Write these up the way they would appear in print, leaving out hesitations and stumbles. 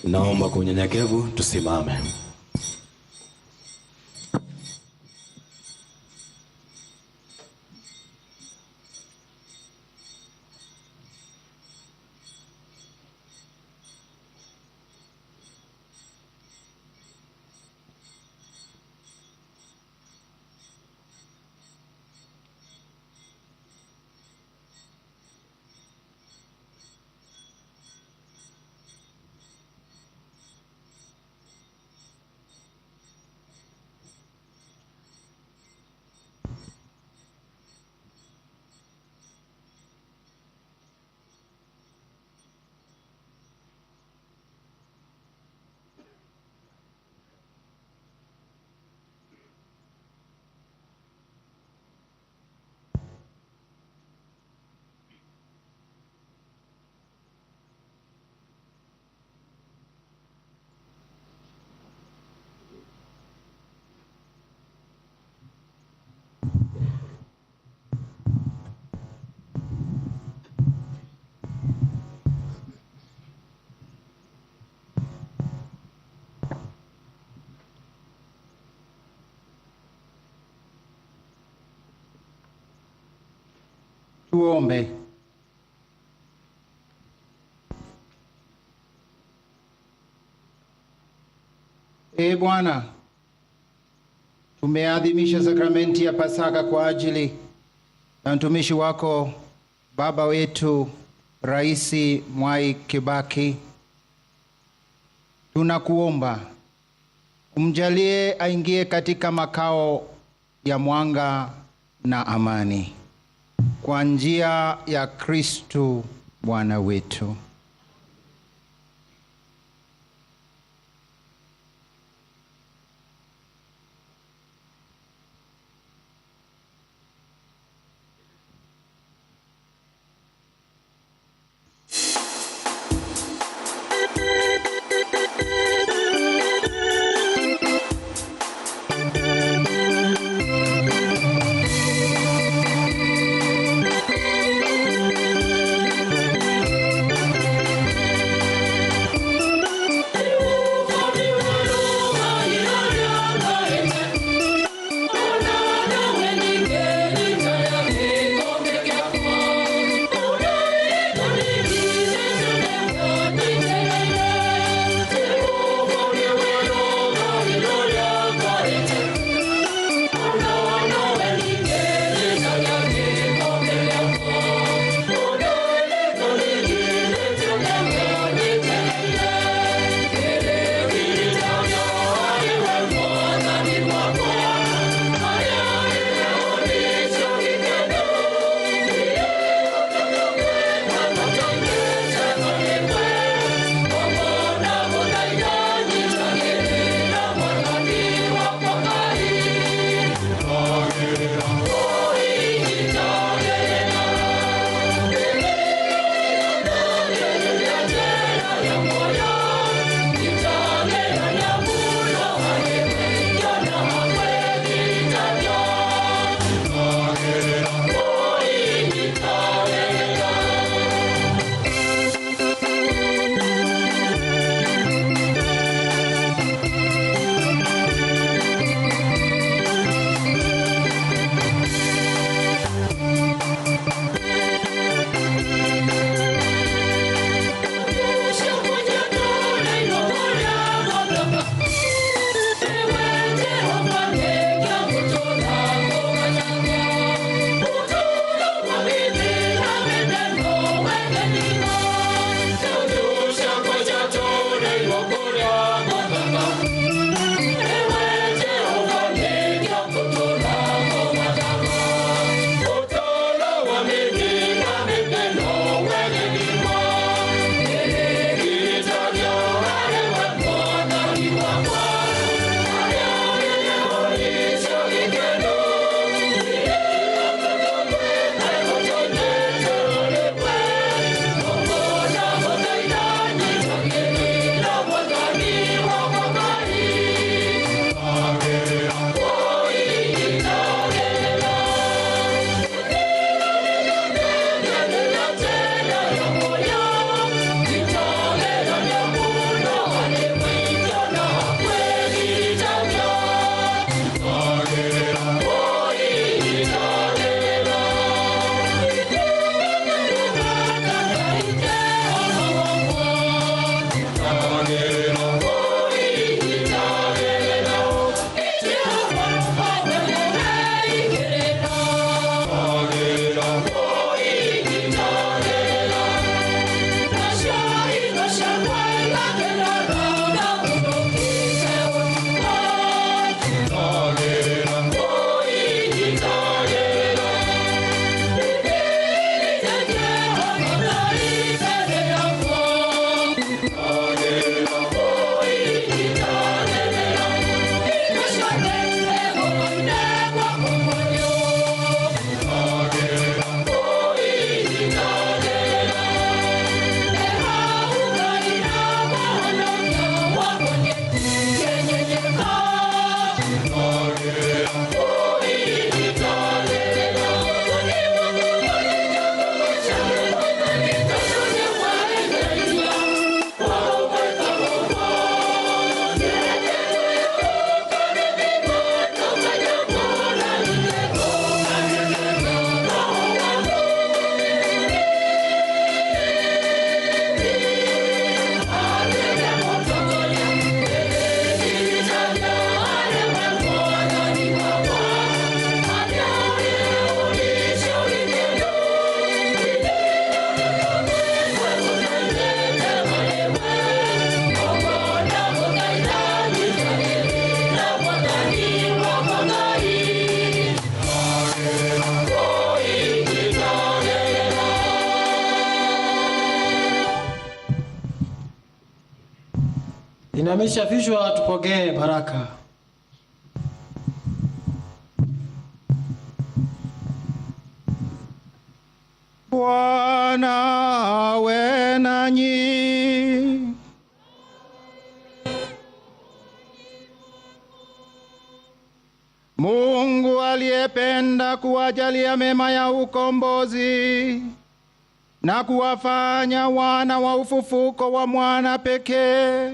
Naomba kwa unyenyekevu tusimame. Tuombe. Bwana, tumeadhimisha sakramenti ya Pasaka kwa ajili ya mtumishi wako baba wetu Rais Mwai Kibaki. Tunakuomba umjalie aingie katika makao ya mwanga na amani kwa njia ya Kristo Bwana wetu. Inamisha vichwa tupokee baraka. Bwana awe nanyi. Mungu aliyependa kuwajalia mema ya ukombozi na kuwafanya wana wa ufufuko wa mwana pekee,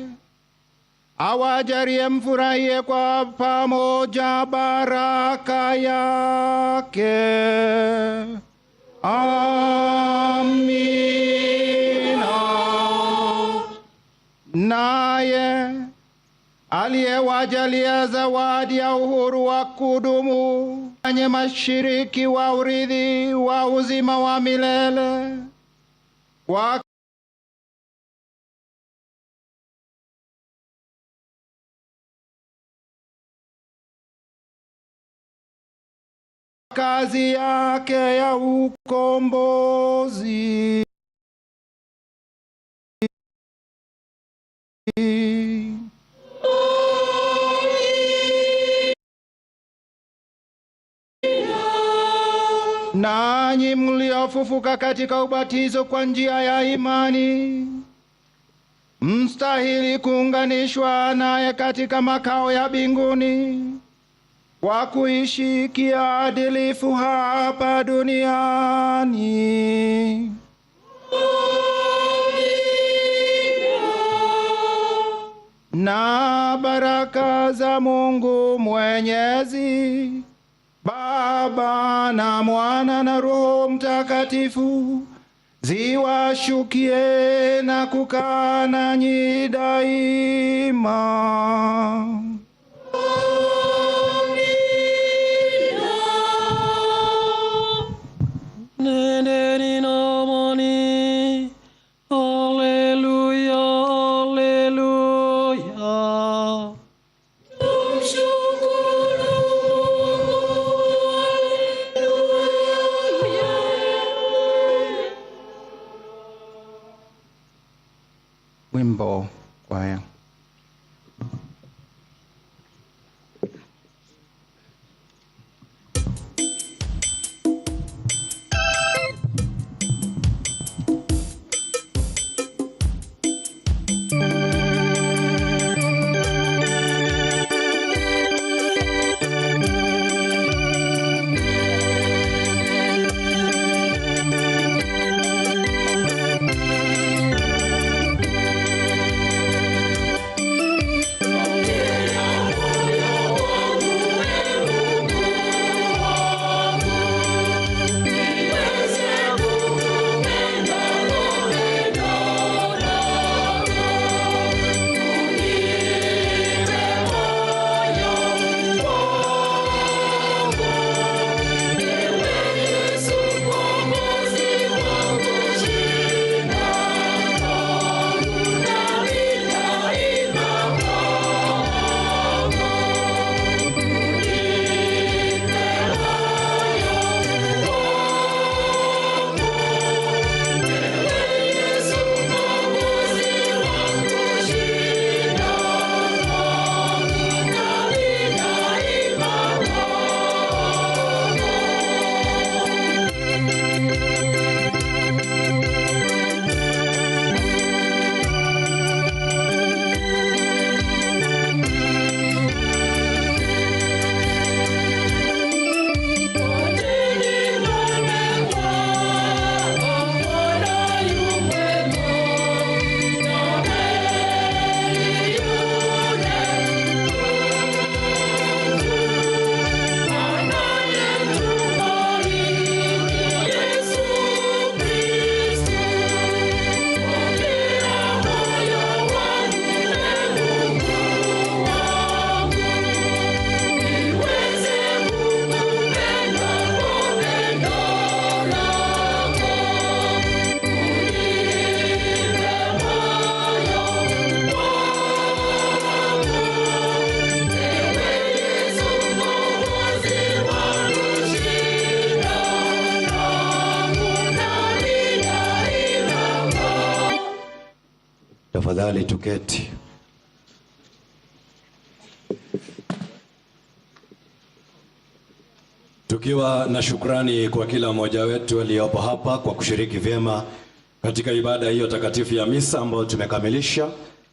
awajalie mfurahie kwa pamoja baraka yake. Amina. Naye aliyewajalia zawadi ya uhuru wa kudumu wenye mashiriki wa urithi wa uzima wa milele kwa kazi yake ya ukombozi. Nanyi mliofufuka katika ubatizo kwa njia ya imani, mstahili kuunganishwa naye katika makao ya mbinguni kwa kuishi kiadilifu hapa duniani. Na baraka za Mungu Mwenyezi, Baba na Mwana na Roho Mtakatifu ziwashukie na kukaa nanyi daima. Nendeni na amani. Haleluya, haleluya. Tumshukuru Mungu. Wimbo kwaya. Tafadhali tuketi. Tukiwa na shukrani kwa kila mmoja wetu aliyopo hapa kwa kushiriki vyema katika ibada hiyo takatifu ya misa ambayo tumekamilisha.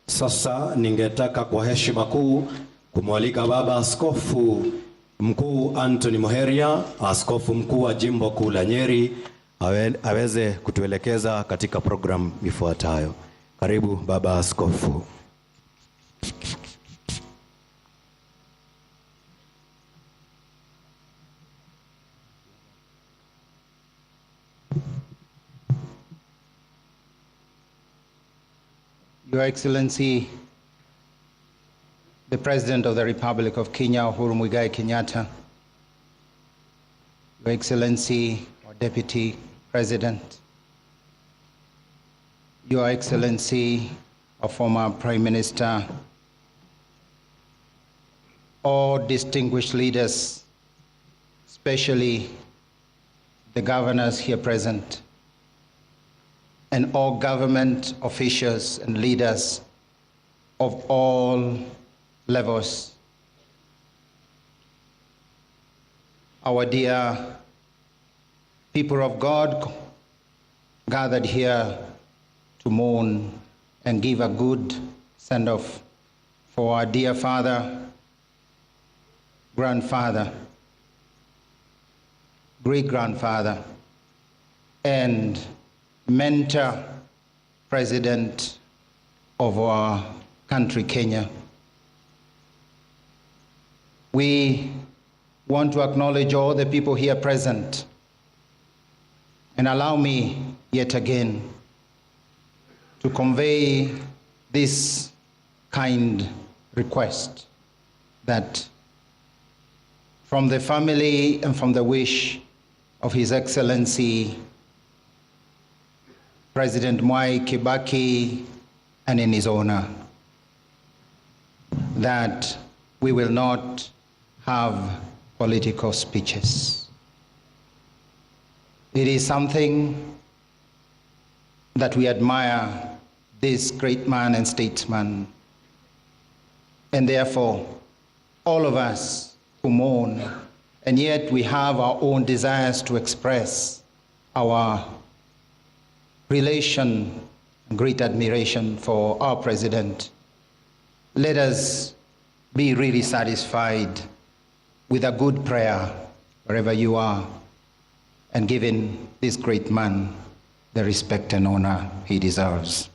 Sasa ningetaka kwa heshima kuu kumwalika Baba Askofu Mkuu Anthony Muheria, askofu mkuu wa jimbo kuu la Nyeri, aweze kutuelekeza katika programu ifuatayo. Karibu Baba Askofu. Your Excellency, the President of the Republic of Kenya, Uhuru Muigai Kenyatta, Your Excellency, our Deputy President, Your Excellency, our former Prime Minister, all distinguished leaders, especially the governors here present, and all government officials and leaders of all levels. Our dear people of God gathered here to mourn and give a good send-off for our dear father, grandfather, great-grandfather, and mentor president of our country, Kenya. We want to acknowledge all the people here present, and allow me yet again to convey this kind request that from the family and from the wish of His Excellency President Mwai KIBAKI, and in his honor, that we will not have political speeches. It is something that we admire this great man and statesman, and therefore all of us who mourn, and yet we have our own desires to express our relation and great admiration for our president. Let us be really satisfied with a good prayer wherever you are, and giving this great man the respect and honor he deserves.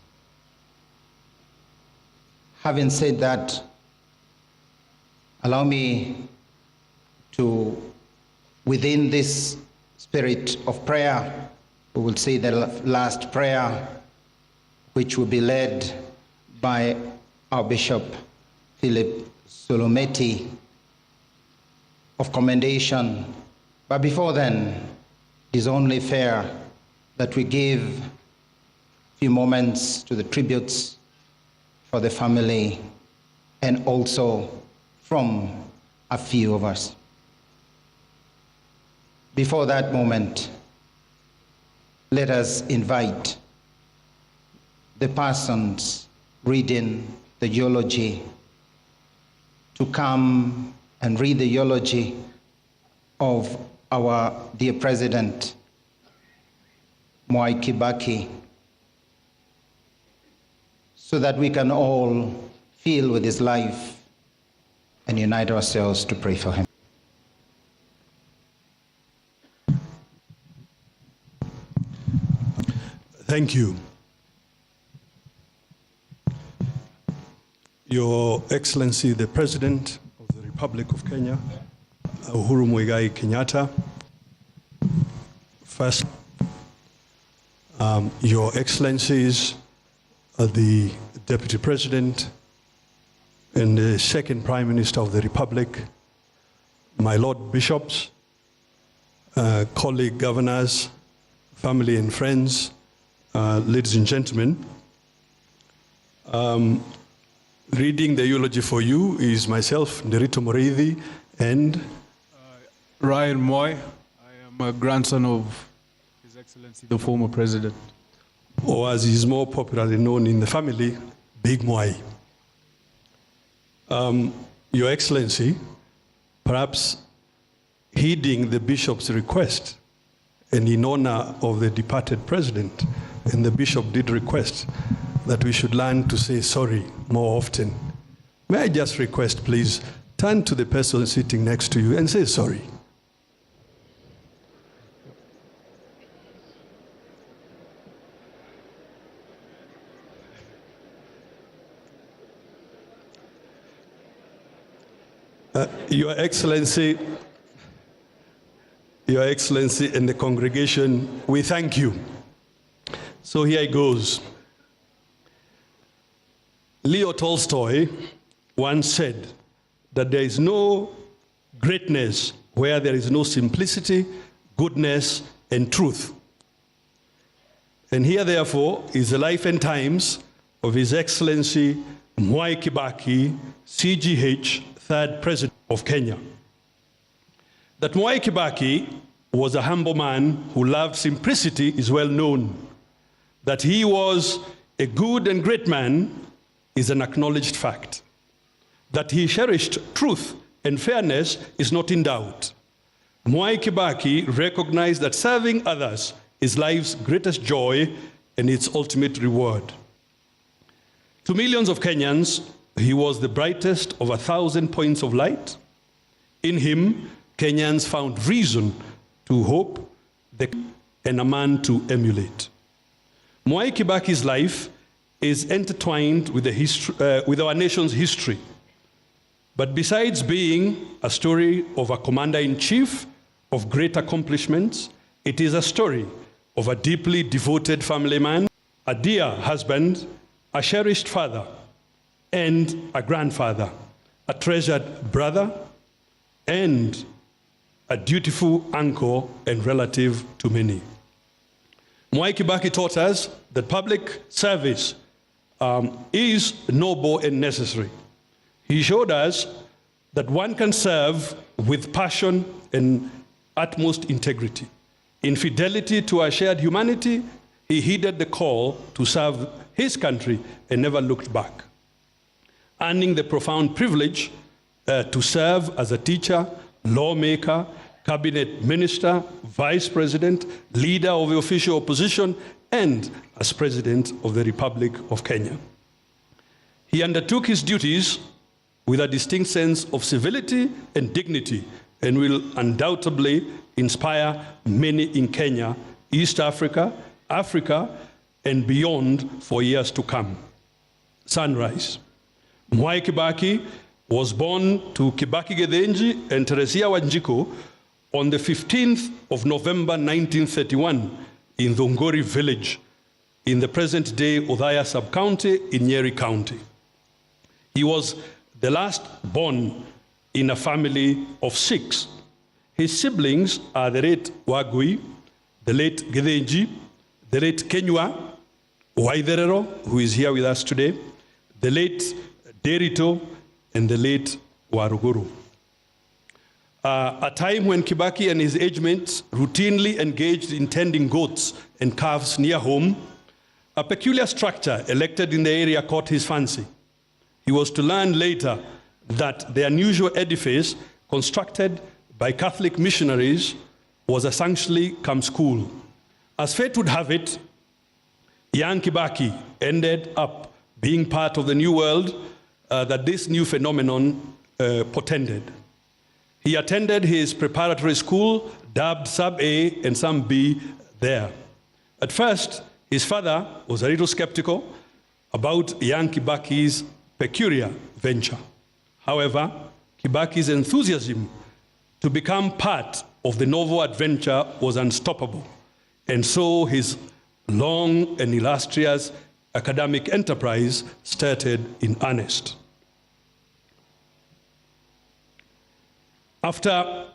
Having said that, allow me to, within this spirit of prayer, we will say the last prayer, which will be led by our Bishop Philip Solometi of commendation. But before then, it is only fair that we give a few moments to the tributes for the family, and also from a few of us. Before that moment, let us invite the persons reading the eulogy to come and read the eulogy of our dear President, Mwai KIBAKI, so that we can all feel with his life and unite ourselves to pray for him. Thank you. Your Excellency, the President of the Republic of Kenya, Uhuru Muigai Kenyatta. First, Your Excellencies, the Deputy President and the Second Prime Minister of the Republic, my Lord Bishops, colleague governors, family and friends, ladies and gentlemen, reading the eulogy for you is myself, Nderito Muriithi, and Ryan Mwai. I am a grandson of His Excellency, the former President. Or as he is more popularly known in the family, Big Mwai. Your Excellency, perhaps heeding the bishop's request and in honor of the departed president, and the bishop did request that we should learn to say sorry more often. May I just request, please, turn to the person sitting next to you and say sorry. Your Excellency, and the congregation, we thank you. So here it goes. Leo Tolstoy once said that there is no greatness where there is no simplicity, goodness, and truth. And here, therefore, is the life and times of His Excellency Mwai Kibaki, CGH, third President of Kenya. That Mwai Kibaki was a humble man who loved simplicity is well known. That he was a good and great man is an acknowledged fact. That he cherished truth and fairness is not in doubt. Mwai Kibaki recognized that serving others is life's greatest joy and its ultimate reward. To millions of Kenyans, he was the brightest of 1,000 points of light. In him, Kenyans found reason to hope and a man to emulate. Mwai Kibaki's life is intertwined with, with our nation's history. But besides being a story of a commander-in-chief of great accomplishments, it is a story of a deeply devoted family man, a dear husband, a cherished father, and a grandfather, a treasured brother, and a dutiful uncle and relative to many. Mwai Kibaki taught us that public service is noble and necessary. He showed us that one can serve with passion and utmost integrity. In fidelity to our shared humanity, he heeded the call to serve his country and never looked back. Earning the profound privilege to serve as a teacher, lawmaker, cabinet minister, vice president, leader of the official opposition, and as president of the Republic of Kenya. He undertook his duties with a distinct sense of civility and dignity, and will undoubtedly inspire many in Kenya, East Africa, Africa, and beyond for years to come. Sunrise. Mwai Kibaki was born to Kibaki Gethenji and Teresia Wanjiku on the 15th of November 1931 in Thongori village in the present-day Othaya sub-county in Nyeri County. He was the last born in a family of 6. His siblings are the late Wagui, the late Gethenji, the late Kenywa, Waitherero, who is here with us today, the late Derito, and the late Waruguru. A time when Kibaki and his age mates routinely engaged in tending goats and calves near home, a peculiar structure erected in the area caught his fancy. He was to learn later that the unusual edifice constructed by Catholic missionaries was a sanctuary cum school. As fate would have it, young Kibaki ended up being part of the new world that this new phenomenon portended. He attended his preparatory school, dubbed Sub-A and Sub-B there. At first, his father was a little skeptical about young Kibaki's peculiar venture. However, Kibaki's enthusiasm to become part of the novel adventure was unstoppable, and so his long and illustrious academic enterprise started in earnest. After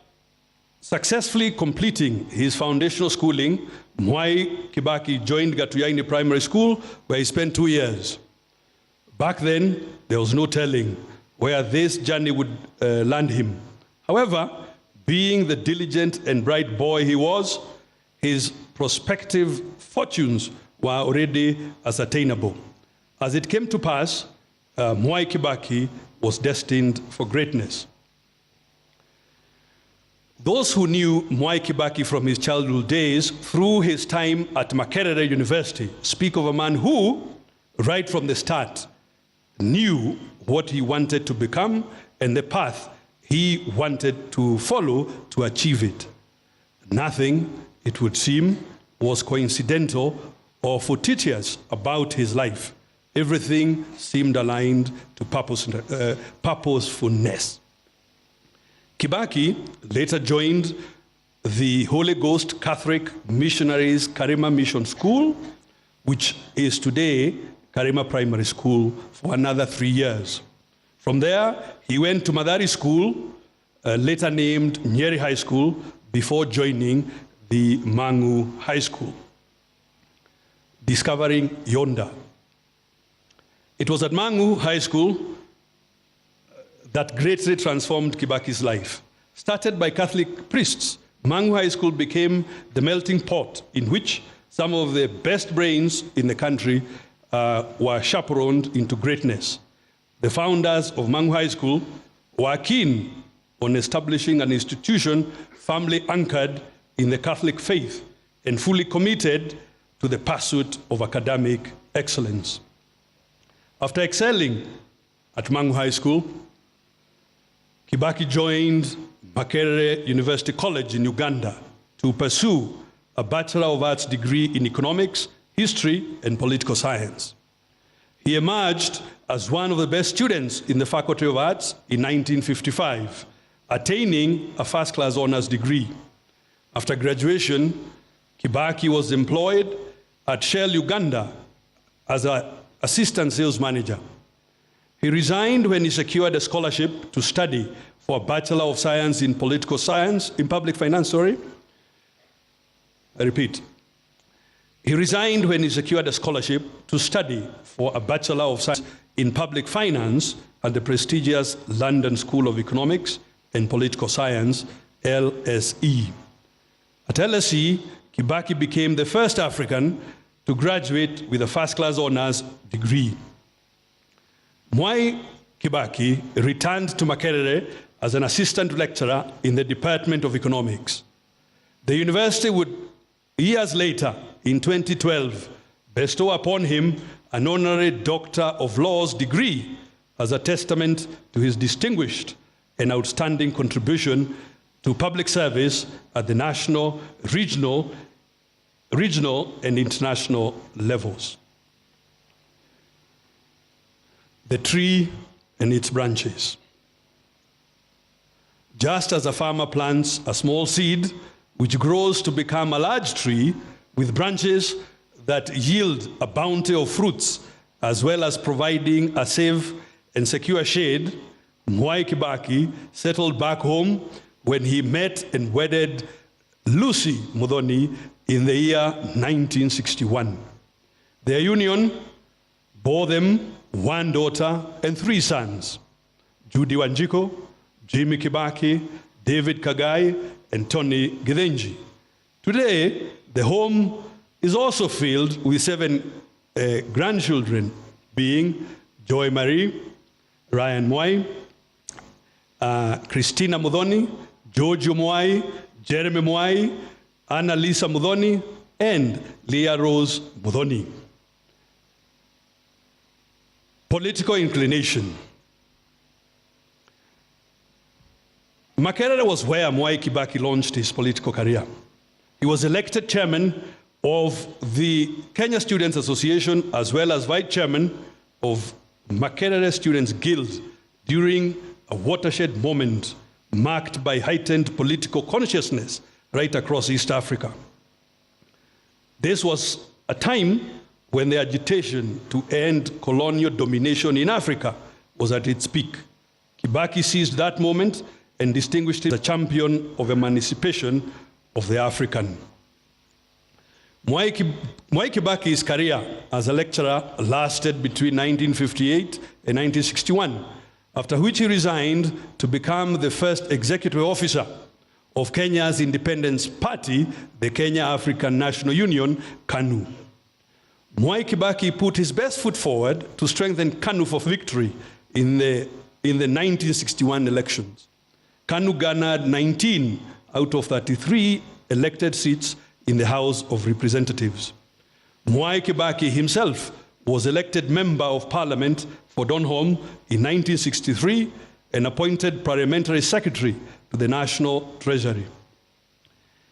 successfully completing his foundational schooling, Mwai Kibaki joined Gatuyaini Primary School, where he spent 2 years. Back then, there was no telling where this journey would land him. However, being the diligent and bright boy he was, his prospective fortunes were already ascertainable. As it came to pass, Mwai Kibaki was destined for greatness. Those who knew Mwai Kibaki from his childhood days through his time at Makerere University speak of a man who, right from the start, knew what he wanted to become and the path he wanted to follow to achieve it. Nothing, it would seem, was coincidental or fortuitous about his life. Everything seemed aligned to purposefulness. Kibaki later joined the Holy Ghost Catholic Missionaries Karima Mission School, which is today Karima Primary School, for another 3 years. From there, he went to Madari School, later named Nyeri High School, before joining the Mangu High School, discovering Yonda. It was at Mangu High School that greatly transformed Kibaki's life. Started by Catholic priests, Mangu High School became the melting pot in which some of the best brains in the country were chaperoned into greatness. The founders of Mangu High School were keen on establishing an institution firmly anchored in the Catholic faith and fully committed to the pursuit of academic excellence. After excelling at Mangu High School, Kibaki joined Makerere University College in Uganda to pursue a Bachelor of Arts degree in economics, history, and political science. He emerged as one of the best students in the Faculty of Arts in 1955, attaining a first-class honors degree. After graduation, Kibaki was employed at Shell Uganda as an assistant sales manager. He resigned when he secured a scholarship to study for a Bachelor of Science in Political Science, in Public Finance, I repeat. He resigned when he secured a scholarship to study for a Bachelor of Science in Public Finance at the prestigious London School of Economics and Political Science, LSE. At LSE, Kibaki became the first African to graduate with a first-class honors degree. Mwai Kibaki returned to Makerere as an assistant lecturer in the Department of Economics. The university would, years later, in 2012, bestow upon him an honorary Doctor of Laws degree as a testament to his distinguished and outstanding contribution to public service at the national, regional, and international levels. The tree and its branches. Just as a farmer plants a small seed which grows to become a large tree with branches that yield a bounty of fruits, as well as providing a safe and secure shade, Mwai Kibaki settled back home when he met and wedded Lucy Muthoni in the year 1961. Their union bore them one daughter and 3 sons, Judy Wanjiko, Jimmy Kibaki, David Kagai, and Tony Githenji. Today, the home is also filled with 7 grandchildren, being Joy Marie, Ryan Mwai, Christina Muthoni, Giorgio Mwai, Jeremy Mwai, Anna Lisa Muthoni, and Leah Rose Muthoni. Political inclination. Makerere was where Mwai Kibaki launched his political career. He was elected chairman of the Kenya Students Association as well as vice chairman of Makerere Students Guild during a watershed moment marked by heightened political consciousness right across East Africa. This was a time when the agitation to end colonial domination in Africa was at its peak. Kibaki seized that moment and distinguished him as a champion of emancipation of the African. Mwai Kibaki's career as a lecturer lasted between 1958 and 1961, after which he resigned to become the first executive officer of Kenya's independence party, the Kenya African National Union, KANU. Mwai Kibaki put his best foot forward to strengthen KANU for victory in the 1961 elections. KANU garnered 19 out of 33 elected seats in the House of Representatives. Mwai Kibaki himself was elected Member of Parliament for Donholm in 1963 and appointed Parliamentary Secretary to the National Treasury.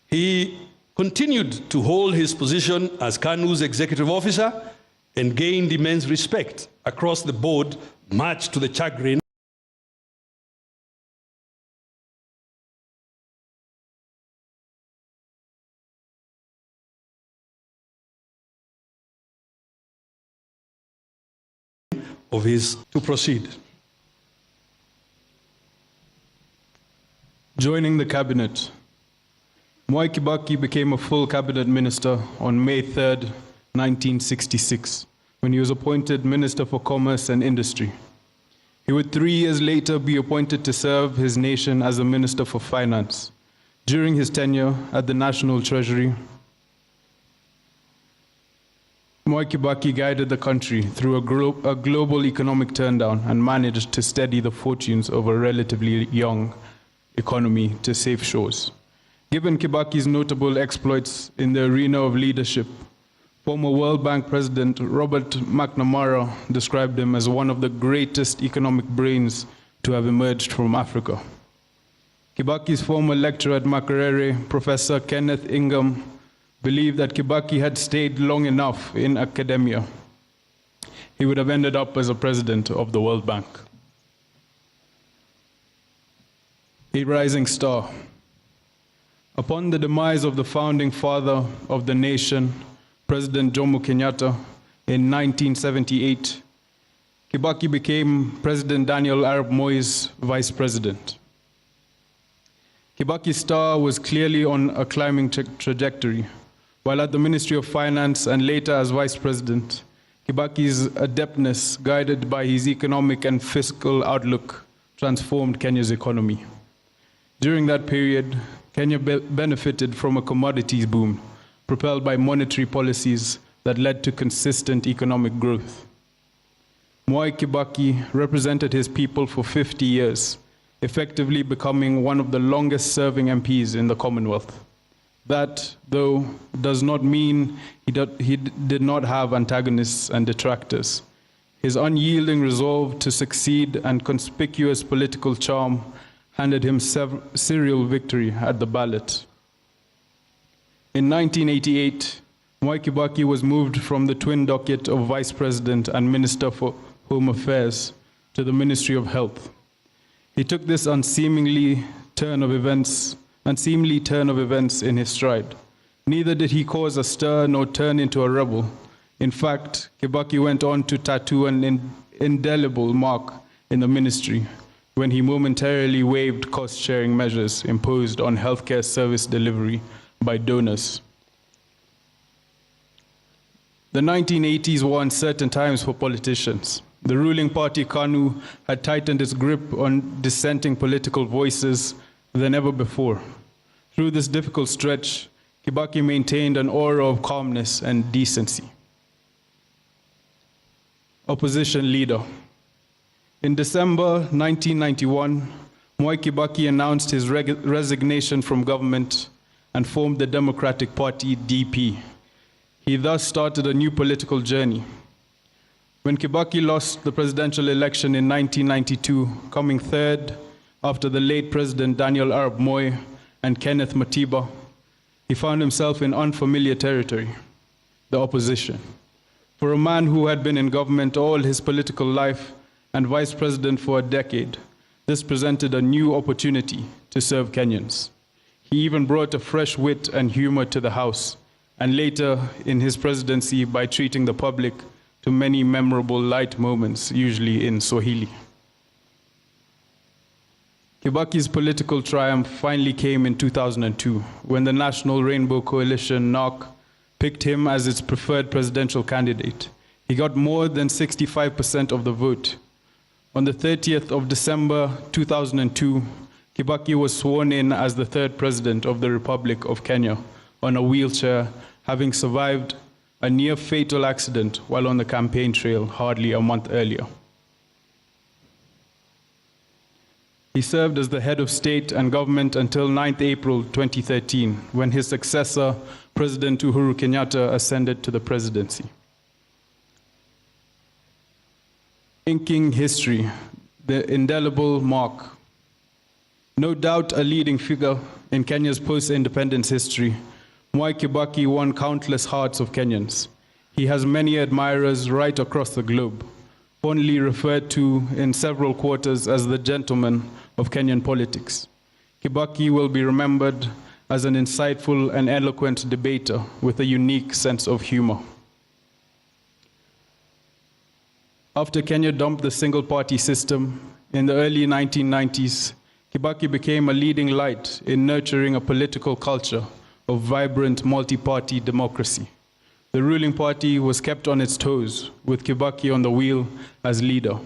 He continued to hold his position as KANU's executive officer and gained immense respect across the board, much to the chagrin of his to proceed. Joining the cabinet, Mwai Kibaki became a full cabinet minister on May 3rd, 1966, when he was appointed Minister for Commerce and Industry. He would 3 years later be appointed to serve his nation as a Minister for Finance. During his tenure at the National Treasury, Mwai Kibaki guided the country through a global economic turndown and managed to steady the fortunes of a relatively young economy to safe shores. Given Kibaki's notable exploits in the arena of leadership, former World Bank President Robert McNamara described him as one of the greatest economic brains to have emerged from Africa. Kibaki's former lecturer at Makerere, Professor Kenneth Ingham, believed that Kibaki had stayed long enough in academia. He would have ended up as a president of the World Bank. A rising star. Upon the demise of the founding father of the nation, President Jomo Kenyatta, in 1978, Kibaki became President Daniel Arap Moi's vice president. Kibaki's star was clearly on a climbing trajectory. While at the Ministry of Finance and later as vice president, Kibaki's adeptness, guided by his economic and fiscal outlook, transformed Kenya's economy. During that period, Kenya benefited from a commodities boom, propelled by monetary policies that led to consistent economic growth. Mwai Kibaki represented his people for 50 years, effectively becoming one of the longest-serving MPs in the Commonwealth. That, though, does not mean he did not have antagonists and detractors. His unyielding resolve to succeed and conspicuous political charm handed him serial victory at the ballot. In 1988, Mwai Kibaki was moved from the twin docket of Vice President and Minister for Home Affairs to the Ministry of Health. He took this unseemly turn of events in his stride. Neither did he cause a stir nor turn into a rebel. In fact, Kibaki went on to tattoo an indelible mark in the ministry when he momentarily waived cost-sharing measures imposed on healthcare service delivery by donors. The 1980s were uncertain times for politicians. The ruling party, KANU, had tightened its grip on dissenting political voices than ever before. Through this difficult stretch, Kibaki maintained an aura of calmness and decency. Opposition leader. In December 1991, Mwai Kibaki announced his resignation from government and formed the Democratic Party, DP. He thus started a new political journey. When Kibaki lost the presidential election in 1992, coming third after the late President Daniel Arap Moi and Kenneth Matiba, he found himself in unfamiliar territory, the opposition. For a man who had been in government all his political life and vice president for a decade, this presented a new opportunity to serve Kenyans. He even brought a fresh wit and humor to the House, and later in his presidency by treating the public to many memorable light moments, usually in Swahili. Kibaki's political triumph finally came in 2002, when the National Rainbow Coalition, NARC, picked him as its preferred presidential candidate. He got more than 65% of the vote. On the 30th of December 2002, Kibaki was sworn in as the third president of the Republic of Kenya on a wheelchair, having survived a near-fatal accident while on the campaign trail hardly a month earlier. He served as the head of state and government until 9th April 2013, when his successor, President Uhuru Kenyatta, ascended to the presidency. Inking history, the indelible mark. No doubt a leading figure in Kenya's post-independence history, Mwai Kibaki won countless hearts of Kenyans. He has many admirers right across the globe, fondly referred to in several quarters as the gentleman of Kenyan politics. Kibaki will be remembered as an insightful and eloquent debater with a unique sense of humor. After Kenya dumped the single-party system in the early 1990s, Kibaki became a leading light in nurturing a political culture of vibrant multi-party democracy. The ruling party was kept on its toes, with Kibaki on the wheel as leader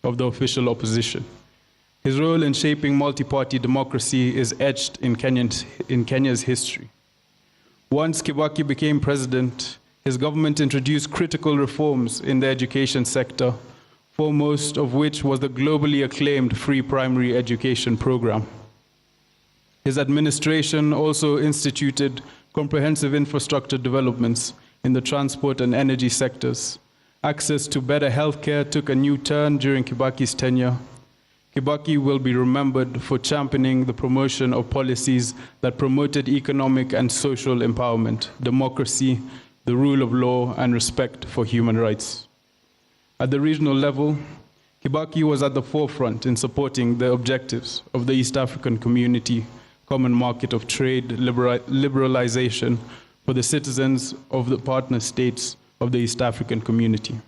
of the official opposition. His role in shaping multi-party democracy is etched in Kenya's history. Once Kibaki became president, his government introduced critical reforms in the education sector, foremost of which was the globally acclaimed free primary education program. His administration also instituted comprehensive infrastructure developments in the transport and energy sectors. Access to better healthcare took a new turn during Kibaki's tenure. Kibaki will be remembered for championing the promotion of policies that promoted economic and social empowerment, democracy, the rule of law, and respect for human rights. At the regional level, Kibaki was at the forefront in supporting the objectives of the East African Community Common Market of Trade liberalization for the citizens of the partner states of the East African Community.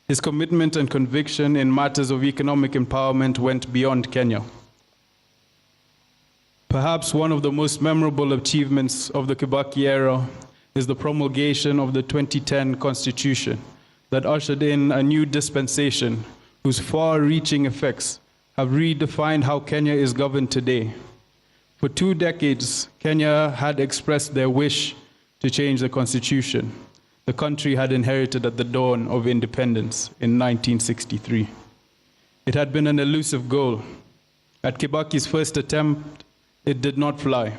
His commitment and conviction in matters of economic empowerment went beyond Kenya. Perhaps one of the most memorable achievements of the Kibaki era is the promulgation of the 2010 Constitution that ushered in a new dispensation whose far-reaching effects have redefined how Kenya is governed today. For 2 decades, Kenya had expressed their wish to change the constitution the country had inherited at the dawn of independence in 1963. It had been an elusive goal. At Kibaki's first attempt, it did not fly.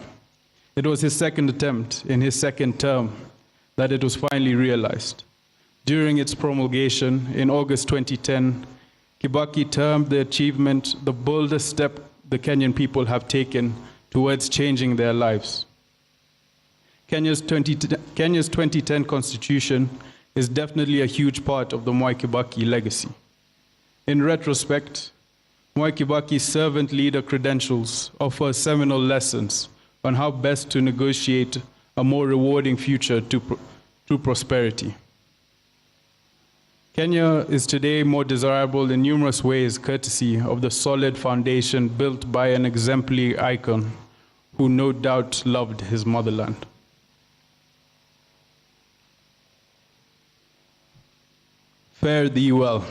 It was his second attempt in his second term that it was finally realized. During its promulgation in August 2010, Kibaki termed the achievement the boldest step the Kenyan people have taken towards changing their lives. Kenya's 2010 Constitution is definitely a huge part of the Mwai Kibaki legacy. In retrospect, Mwai Kibaki's servant leader credentials offer seminal lessons on how best to negotiate a more rewarding future to prosperity. Kenya is today more desirable in numerous ways courtesy of the solid foundation built by an exemplary icon who no doubt loved his motherland. Fare thee well.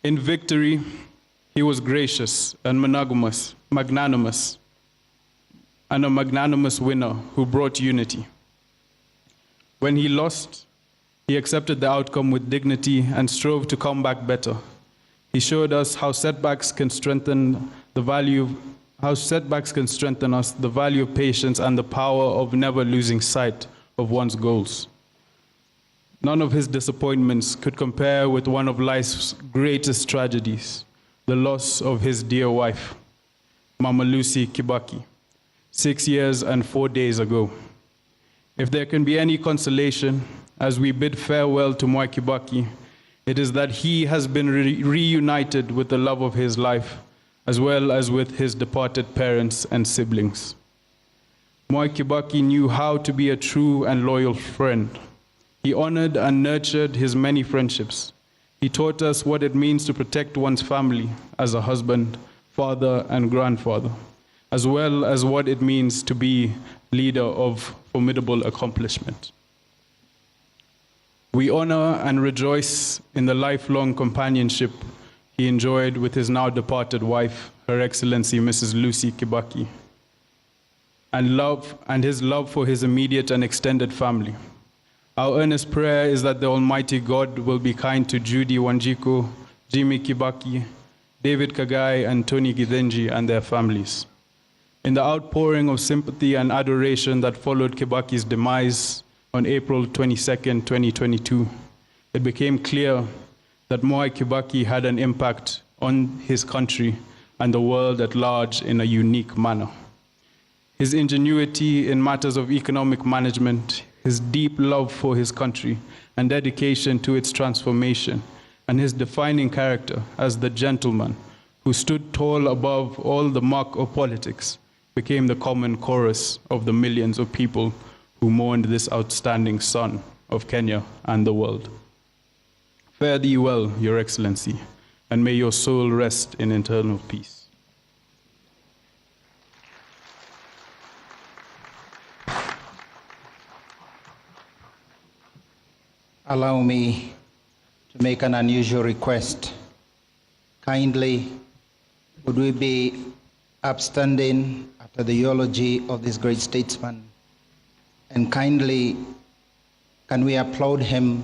In victory, he was gracious and magnanimous, and a magnanimous winner who brought unity. When he lost, he accepted the outcome with dignity and strove to come back better. He showed us how setbacks can strengthen us, the value of patience, and the power of never losing sight of one's goals. None of his disappointments could compare with one of life's greatest tragedies, the loss of his dear wife, Mama Lucy Kibaki, 6 years and 4 days ago. If there can be any consolation as we bid farewell to Mwai Kibaki, it is that he has been reunited with the love of his life, as well as with his departed parents and siblings. Mwai Kibaki knew how to be a true and loyal friend. He honored and nurtured his many friendships. He taught us what it means to protect one's family as a husband, father, and grandfather, as well as what it means to be leader of formidable accomplishment. We honor and rejoice in the lifelong companionship he enjoyed with his now departed wife, Her Excellency Mrs. Lucy Kibaki, and his love for his immediate and extended family. Our earnest prayer is that the Almighty God will be kind to Judy Wanjiku, Jimmy Kibaki, David Kagai and Tony Githenji and their families. In the outpouring of sympathy and adoration that followed Kibaki's demise on April 22, 2022, it became clear that Mwai Kibaki had an impact on his country and the world at large in a unique manner. His ingenuity in matters of economic management, his deep love for his country and dedication to its transformation, and his defining character as the gentleman who stood tall above all the muck of politics became the common chorus of the millions of people who mourned this outstanding son of Kenya and the world. Fare thee well, Your Excellency, and may your soul rest in eternal peace. Allow me to make an unusual request. Kindly, would we be upstanding after the eulogy of this great statesman? And kindly, can we applaud him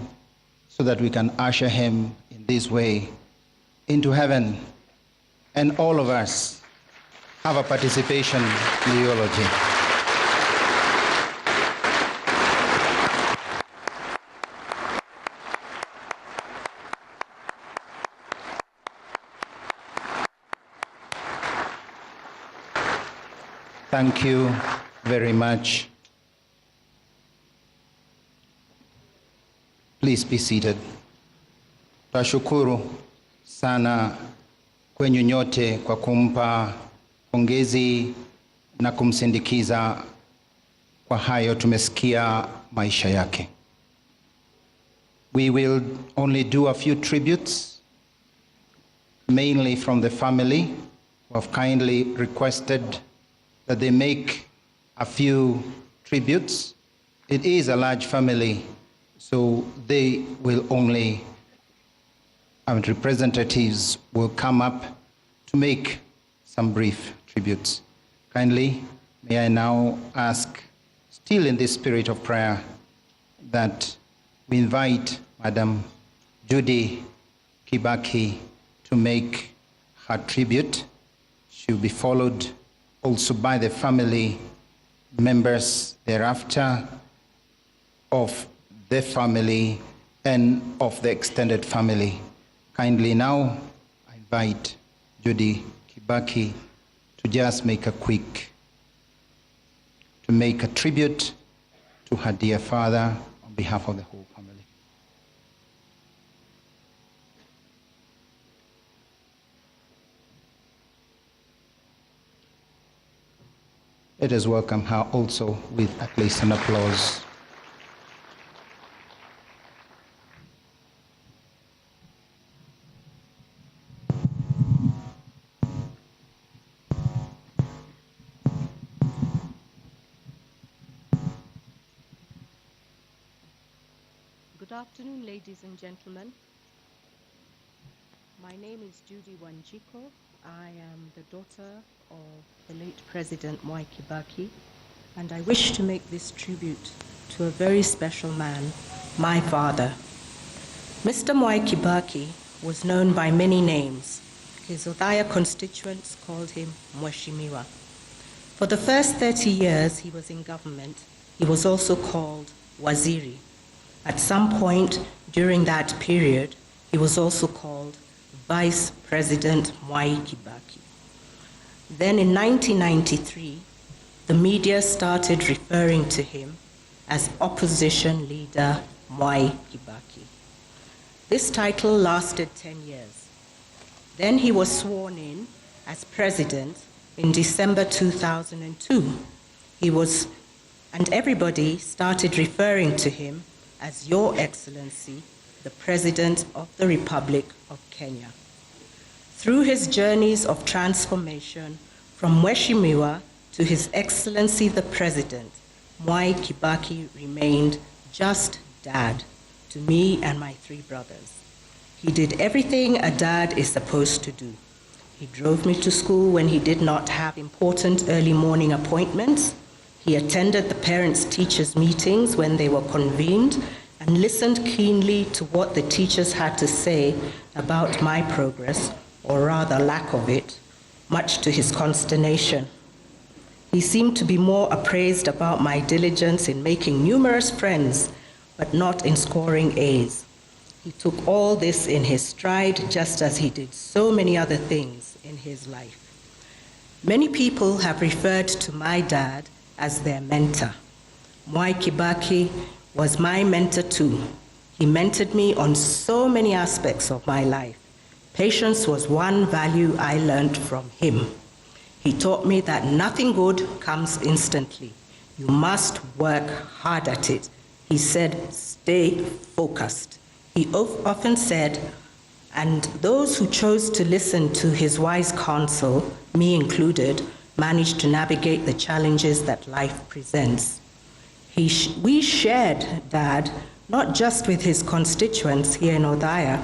so that we can usher him in this way into heaven? And all of us have a participation in the eulogy. Thank you very much. Please be seated. Tashukuru sana kwenyu nyote kwa kumpa pongezi na kumsindikiza kwa hayo tumesikia maisha yake. We will only do a few tributes, mainly from the family, who have kindly requested that they make a few tributes. It is a large family, so they will only, representatives will come up to make some brief tributes. Kindly, may I now ask, still in this spirit of prayer, that we invite Madam Judy Kibaki to make her tribute. She will be followed also by the family members thereafter of the family and of the extended family. Kindly now, I invite Judy Kibaki to just make a tribute to her dear father on behalf of the whole family. Let us welcome her also with at least an applause. Good afternoon, ladies and gentlemen. My name is Judy Wanjiko. I am the daughter of the late President Mwai Kibaki, and I wish to make this tribute to a very special man, my father. Mr. Mwai Kibaki was known by many names. His Othaya constituents called him Mheshimiwa. For the first 30 years he was in government, he was also called Waziri. At some point during that period, he was also called Vice President Mwai Kibaki. Then in 1993, the media started referring to him as Opposition Leader Mwai Kibaki. This title lasted 10 years. Then he was sworn in as president in December 2002. And everybody started referring to him as Your Excellency, the President of the Republic of Kenya. Through his journeys of transformation from Mheshimiwa to His Excellency the President, Mwai Kibaki remained just dad to me and my 3 brothers. He did everything a dad is supposed to do. He drove me to school when he did not have important early morning appointments. He attended the parents-teachers meetings when they were convened and listened keenly to what the teachers had to say about my progress or rather lack of it, much to his consternation. He seemed to be more appraised about my diligence in making numerous friends, but not in scoring A's. He took all this in his stride, just as he did so many other things in his life. Many people have referred to my dad as their mentor. Mwai Kibaki was my mentor too. He mentored me on so many aspects of my life. Patience was one value I learned from him. He taught me that nothing good comes instantly. You must work hard at it. He said, stay focused. He often said, and those who chose to listen to his wise counsel, me included, managed to navigate the challenges that life presents. We shared Dad, not just with his constituents here in Othaya,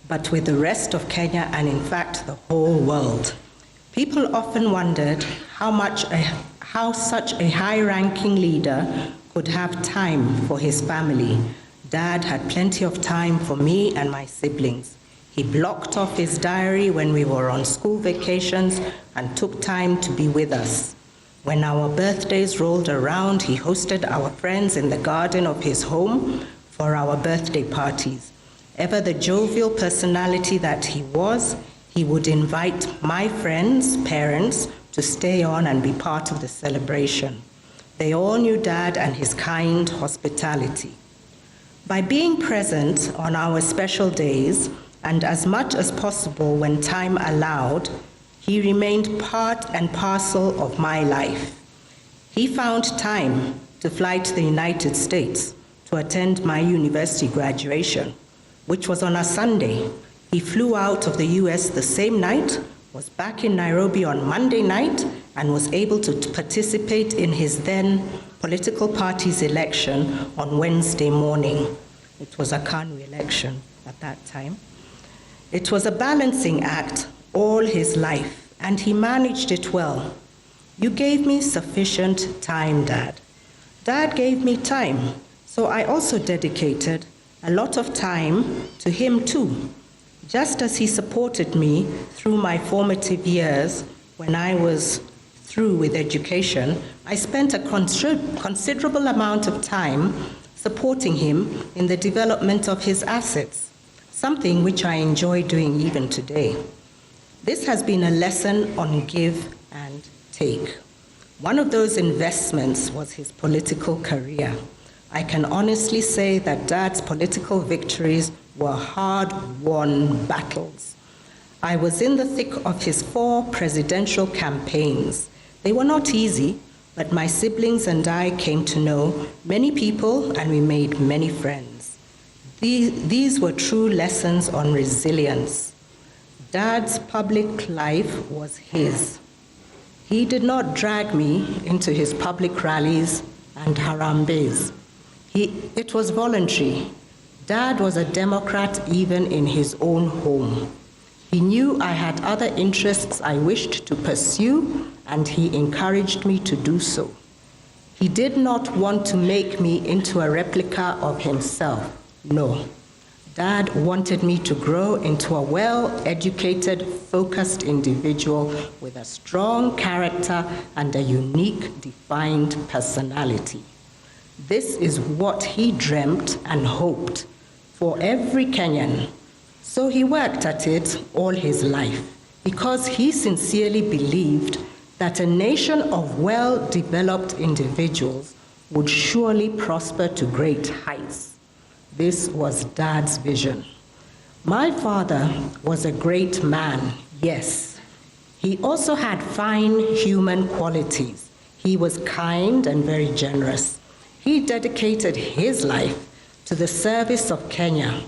but with the rest of Kenya and in fact the whole world. People often wondered how such a high-ranking leader could have time for his family. Dad had plenty of time for me and my siblings. He blocked off his diary when we were on school vacations and took time to be with us. When our birthdays rolled around, he hosted our friends in the garden of his home for our birthday parties. Ever the jovial personality that he was, he would invite my friends' parents to stay on and be part of the celebration. They all knew Dad and his kind hospitality. By being present on our special days, and as much as possible when time allowed, he remained part and parcel of my life. He found time to fly to the United States to attend my university graduation, which was on a Sunday. He flew out of the US the same night, was back in Nairobi on Monday night, and was able to participate in his then political party's election on Wednesday morning. It was a KANU election at that time. It was a balancing act all his life, and he managed it well. You gave me sufficient time, Dad. Dad gave me time, so I also dedicated a lot of time to him too. Just as he supported me through my formative years when I was through with education, I spent a considerable amount of time supporting him in the development of his assets, something which I enjoy doing even today. This has been a lesson on give and take. One of those investments was his political career. I can honestly say that Dad's political victories were hard-won battles. I was in the thick of his 4 presidential campaigns. They were not easy, but my siblings and I came to know many people and we made many friends. These were true lessons on resilience. Dad's public life was his. He did not drag me into his public rallies and harambes. It was voluntary. Dad was a Democrat even in his own home. He knew I had other interests I wished to pursue, and he encouraged me to do so. He did not want to make me into a replica of himself. No. Dad wanted me to grow into a well-educated, focused individual with a strong character and a unique, defined personality. This is what he dreamt and hoped for every Kenyan. So he worked at it all his life because he sincerely believed that a nation of well-developed individuals would surely prosper to great heights. This was Dad's vision. My father was a great man, yes. He also had fine human qualities. He was kind and very generous. He dedicated his life to the service of Kenya.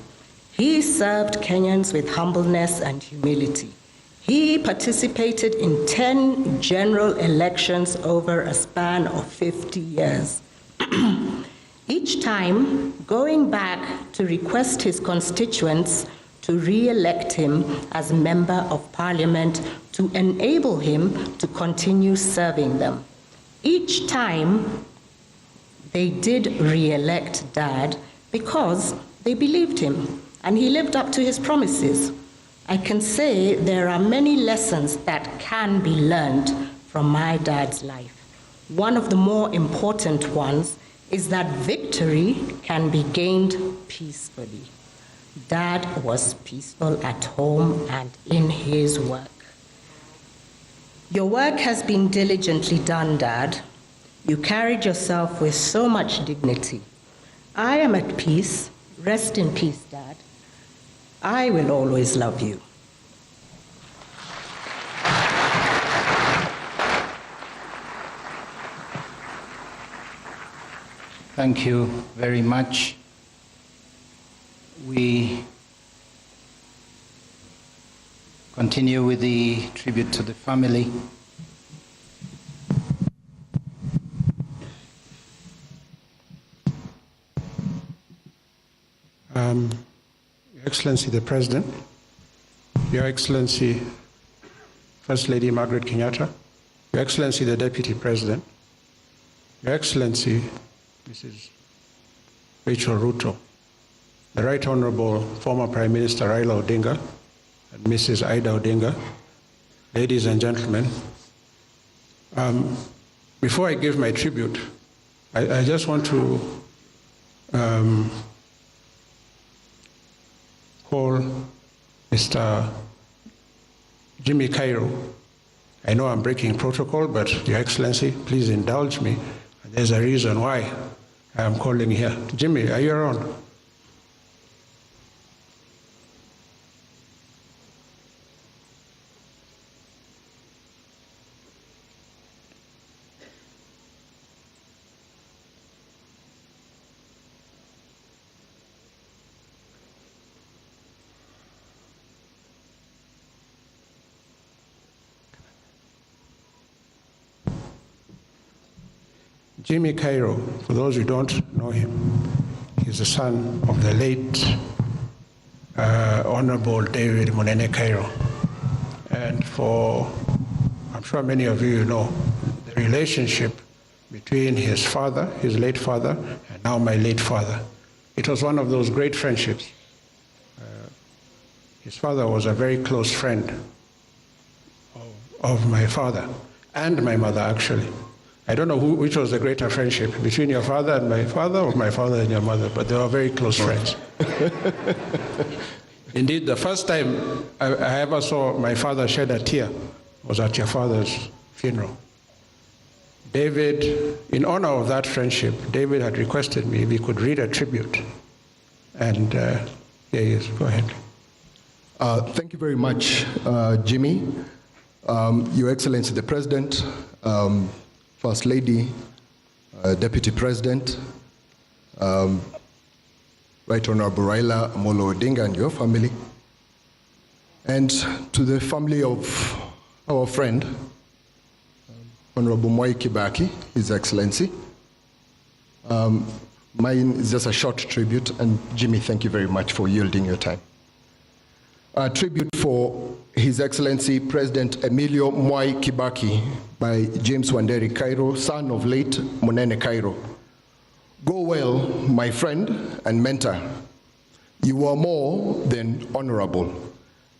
He served Kenyans with humbleness and humility. He participated in 10 general elections over a span of 50 years. Each time going back to request his constituents to re-elect him as Member of Parliament to enable him to continue serving them. Each time they did re-elect Dad because they believed him and he lived up to his promises. I can say there are many lessons that can be learned from my dad's life. One of the more important ones is that victory can be gained peacefully. Dad was peaceful at home and in his work. Your work has been diligently done, Dad. You carried yourself with so much dignity. I am at peace. Rest in peace, Dad. I will always love you. Thank you very much. We continue with the tribute to the family. Your Excellency the President, Your Excellency First Lady Margaret Kenyatta, Your Excellency the Deputy President, Your Excellency Mrs. Rachel Ruto, the Right Honorable former Prime Minister Raila Odinga and Mrs. Ida Odinga, ladies and gentlemen, before I give my tribute, I just want to call Mr. Jimmy Cairo. I know I'm breaking protocol, but Your Excellency, please indulge me. There's a reason why I am calling here. Jimmy, are you around? Jimmy Cairo, for those who don't know him, he's the son of the late Honorable David Munene Cairo. And I'm sure many of you know, the relationship between his father, his late father, and now my late father. It was one of those great friendships. His father was a very close friend of my father, and my mother, actually. I don't know which was the greater friendship, between your father and my father, or my father and your mother, but they were very close friends. Indeed, the first time I ever saw my father shed a tear was at your father's funeral. David, in honor of that friendship, David had requested me if he could read a tribute. And here he is. Go ahead. Thank you very much, Jimmy. Your Excellency the President, First Lady, Deputy President, Right Honorable Raila Amolo Odinga and your family, and to the family of our friend, Honorable Mwai Kibaki, His Excellency. Mine is just a short tribute, and Jimmy, thank you very much for yielding your time. A tribute for His Excellency President Emilio Mwai Kibaki by James Wanderi Cairo, son of late Munene Cairo. Go well, my friend and mentor. You are more than honorable.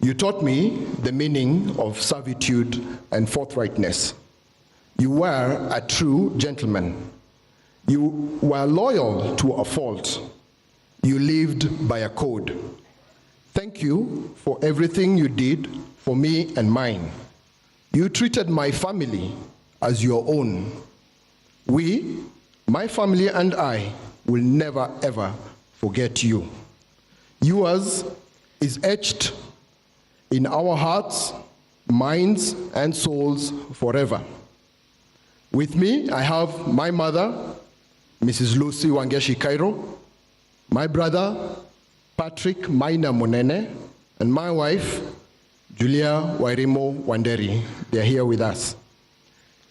You taught me the meaning of servitude and forthrightness. You were a true gentleman. You were loyal to a fault. You lived by a code. Thank you for everything you did for me and mine. You treated my family as your own. We, my family and I, will never ever forget you. Yours is etched in our hearts, minds, and souls forever. With me, I have my mother, Mrs. Lucy Wangeshi Cairo, my brother, Patrick Maina Munene, and my wife, Julia Wairimo Wanderi. They're here with us.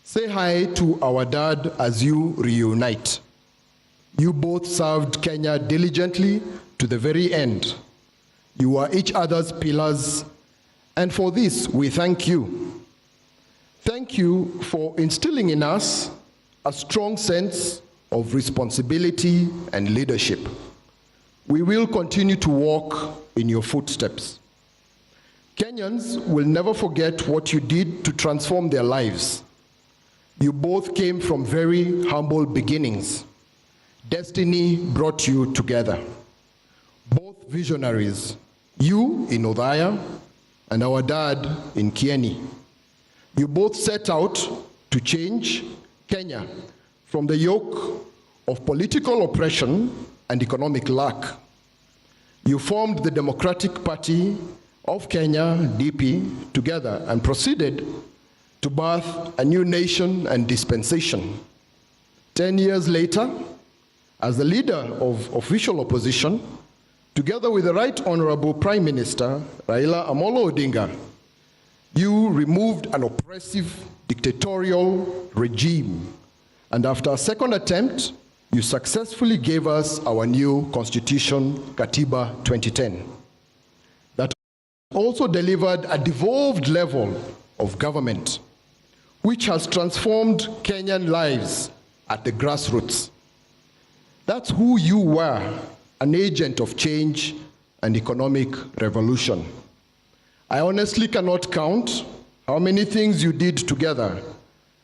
Say hi to our dad as you reunite. You both served Kenya diligently to the very end. You are each other's pillars, and for this we thank you. Thank you for instilling in us a strong sense of responsibility and leadership. We will continue to walk in your footsteps. Kenyans will never forget what you did to transform their lives. You both came from very humble beginnings. Destiny brought you together. Both visionaries, you in Othaya and our dad in Kieni. You both set out to change Kenya from the yoke of political oppression and economic lack. You formed the Democratic Party of Kenya, DP, together and proceeded to birth a new nation and dispensation. 10 years later, as the leader of official opposition, together with the Right Honorable Prime Minister, Raila Amolo Odinga, you removed an oppressive dictatorial regime. And after a second attempt, you successfully gave us our new constitution, Katiba 2010. That also delivered a devolved level of government, which has transformed Kenyan lives at the grassroots. That's who you were, an agent of change and economic revolution. I honestly cannot count how many things you did together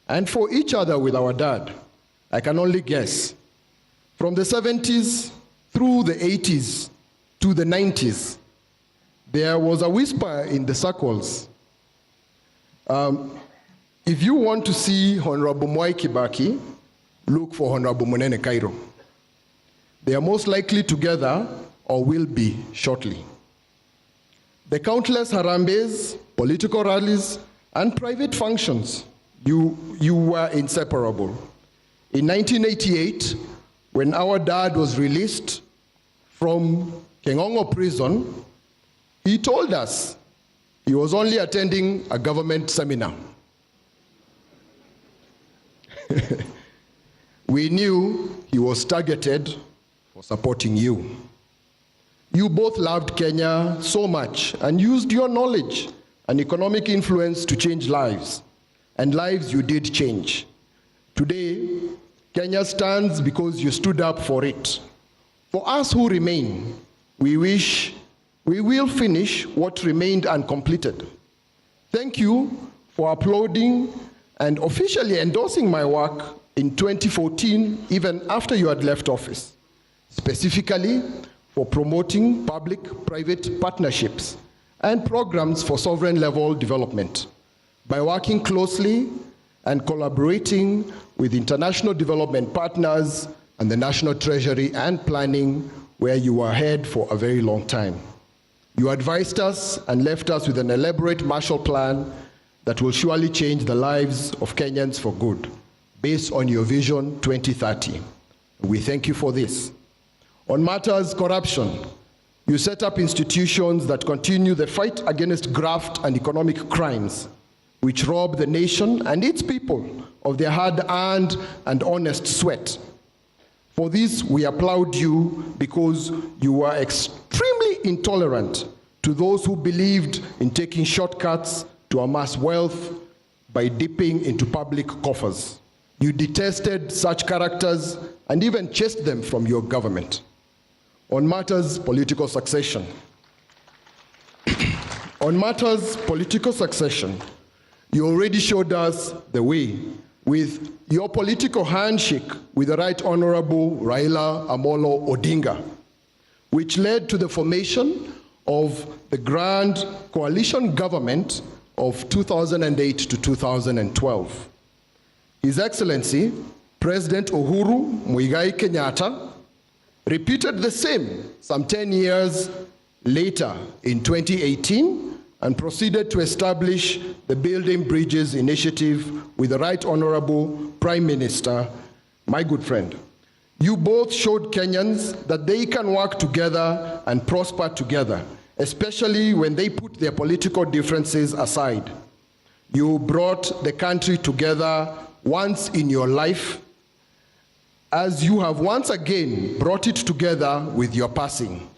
and for each other with our dad. I can only guess. From the 70s through the 80s to the 90s, there was a whisper in the circles. If you want to see Honorable Mwai Kibaki, look for Honorable Munene Cairo. They are most likely together or will be shortly. The countless harambes, political rallies, and private functions, you were inseparable. In 1988, when our dad was released from Kengongo prison, he told us he was only attending a government seminar. We knew he was targeted for supporting you. You both loved Kenya so much and used your knowledge and economic influence to change lives, and lives you did change. Today, Kenya stands because you stood up for it. For us who remain, we will finish what remained uncompleted. Thank you for applauding and officially endorsing my work in 2014, even after you had left office, specifically for promoting public-private partnerships and programs for sovereign-level development by working closely and collaborating with international development partners and the National Treasury and planning, where you were head for a very long time. You advised us and left us with an elaborate Marshall Plan that will surely change the lives of Kenyans for good, based on your Vision 2030. We thank you for this. On matters corruption, you set up institutions that continue the fight against graft and economic crimes, which rob the nation and its people of their hard-earned and honest sweat. For this, we applaud you because you were extremely intolerant to those who believed in taking shortcuts to amass wealth by dipping into public coffers. You detested such characters and even chased them from your government. On matters political succession. On matters political succession, you already showed us the way with your political handshake with the Right Honorable Raila Amolo Odinga, which led to the formation of the Grand Coalition Government of 2008 to 2012. His Excellency, President Uhuru Muigai Kenyatta, repeated the same some 10 years later in 2018 and proceeded to establish the Building Bridges Initiative with the Right Honorable Prime Minister, my good friend. You both showed Kenyans that they can work together and prosper together, especially when they put their political differences aside. You brought the country together once in your life, as you have once again brought it together with your passing.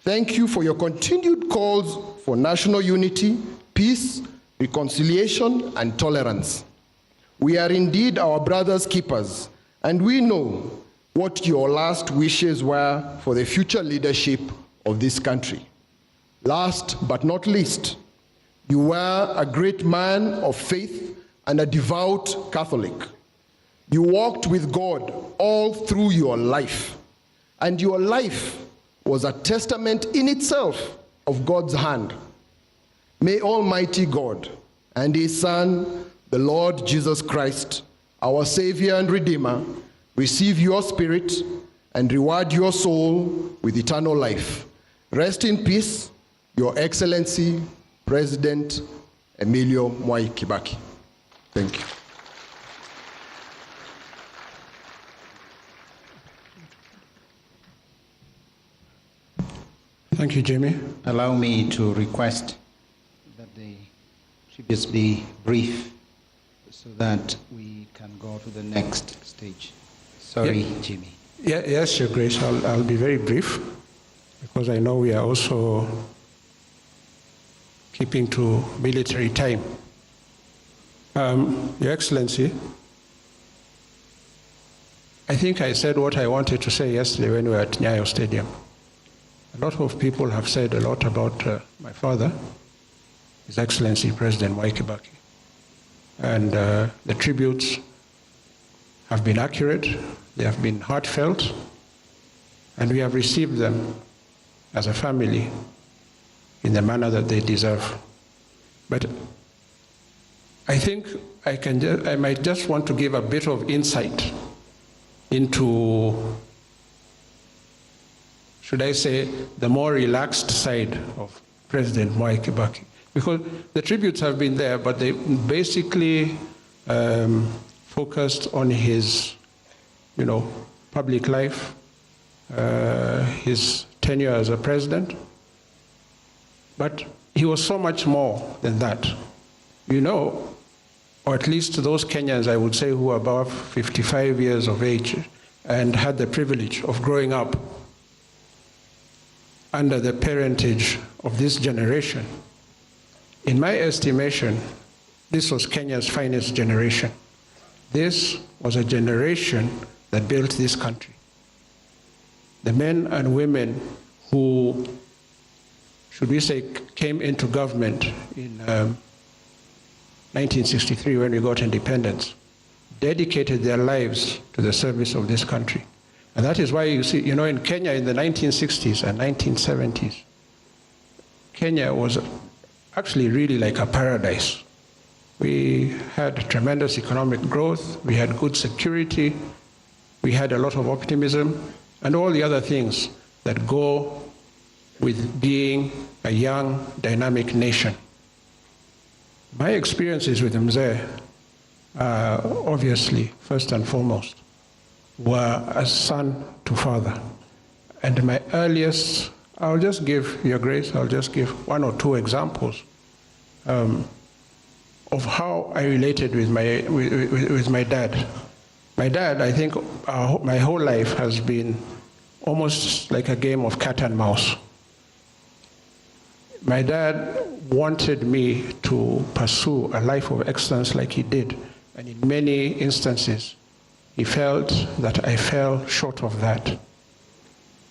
Thank you for your continued calls for national unity, peace, reconciliation, and tolerance. We are indeed our brother's keepers, and we know what your last wishes were for the future leadership of this country. Last but not least, You were a great man of faith and a devout Catholic. You walked with God all through your life, and your life was a testament in itself of God's hand. May Almighty God and His Son, the Lord Jesus Christ, our Savior and Redeemer, receive your spirit and reward your soul with eternal life. Rest in peace, Your Excellency, President Emilio Mwai Kibaki. Thank you. Thank you, Jimmy. Allow me to request that the tributes be brief so that we can go to the next stage. Sorry, Yeah. Jimmy. Yes, Your Grace, I'll be very brief because I know we are also keeping to military time. Your Excellency, I think I said what I wanted to say yesterday when we were at Nyayo Stadium. A lot of people have said a lot about my father, His Excellency President Mwai Kibaki. And the tributes have been accurate, they have been heartfelt, and we have received them as a family in the manner that they deserve. But I think I might just want to give a bit of insight into, should I say, the more relaxed side of President Mwai Kibaki. Because the tributes have been there, but they basically focused on his, public life, his tenure as a president. But he was so much more than that. Or at least those Kenyans, I would say, who are above 55 years of age and had the privilege of growing up under the parentage of this generation. In my estimation, this was Kenya's finest generation. This was a generation that built this country. The men and women who, should we say, came into government in 1963 when we got independence, dedicated their lives to the service of this country. And that is why you see, in Kenya in the 1960s and 1970s, Kenya was actually really like a paradise. We had tremendous economic growth, we had good security, we had a lot of optimism, and all the other things that go with being a young, dynamic nation. My experiences with Mzee, obviously, first and foremost, were as son to father. And my earliest, I'll just give, Your Grace, I'll just give one or two examples of how I related with my dad. My dad, I think, my whole life has been almost like a game of cat and mouse. My dad wanted me to pursue a life of excellence like he did, and in many instances, he felt that I fell short of that.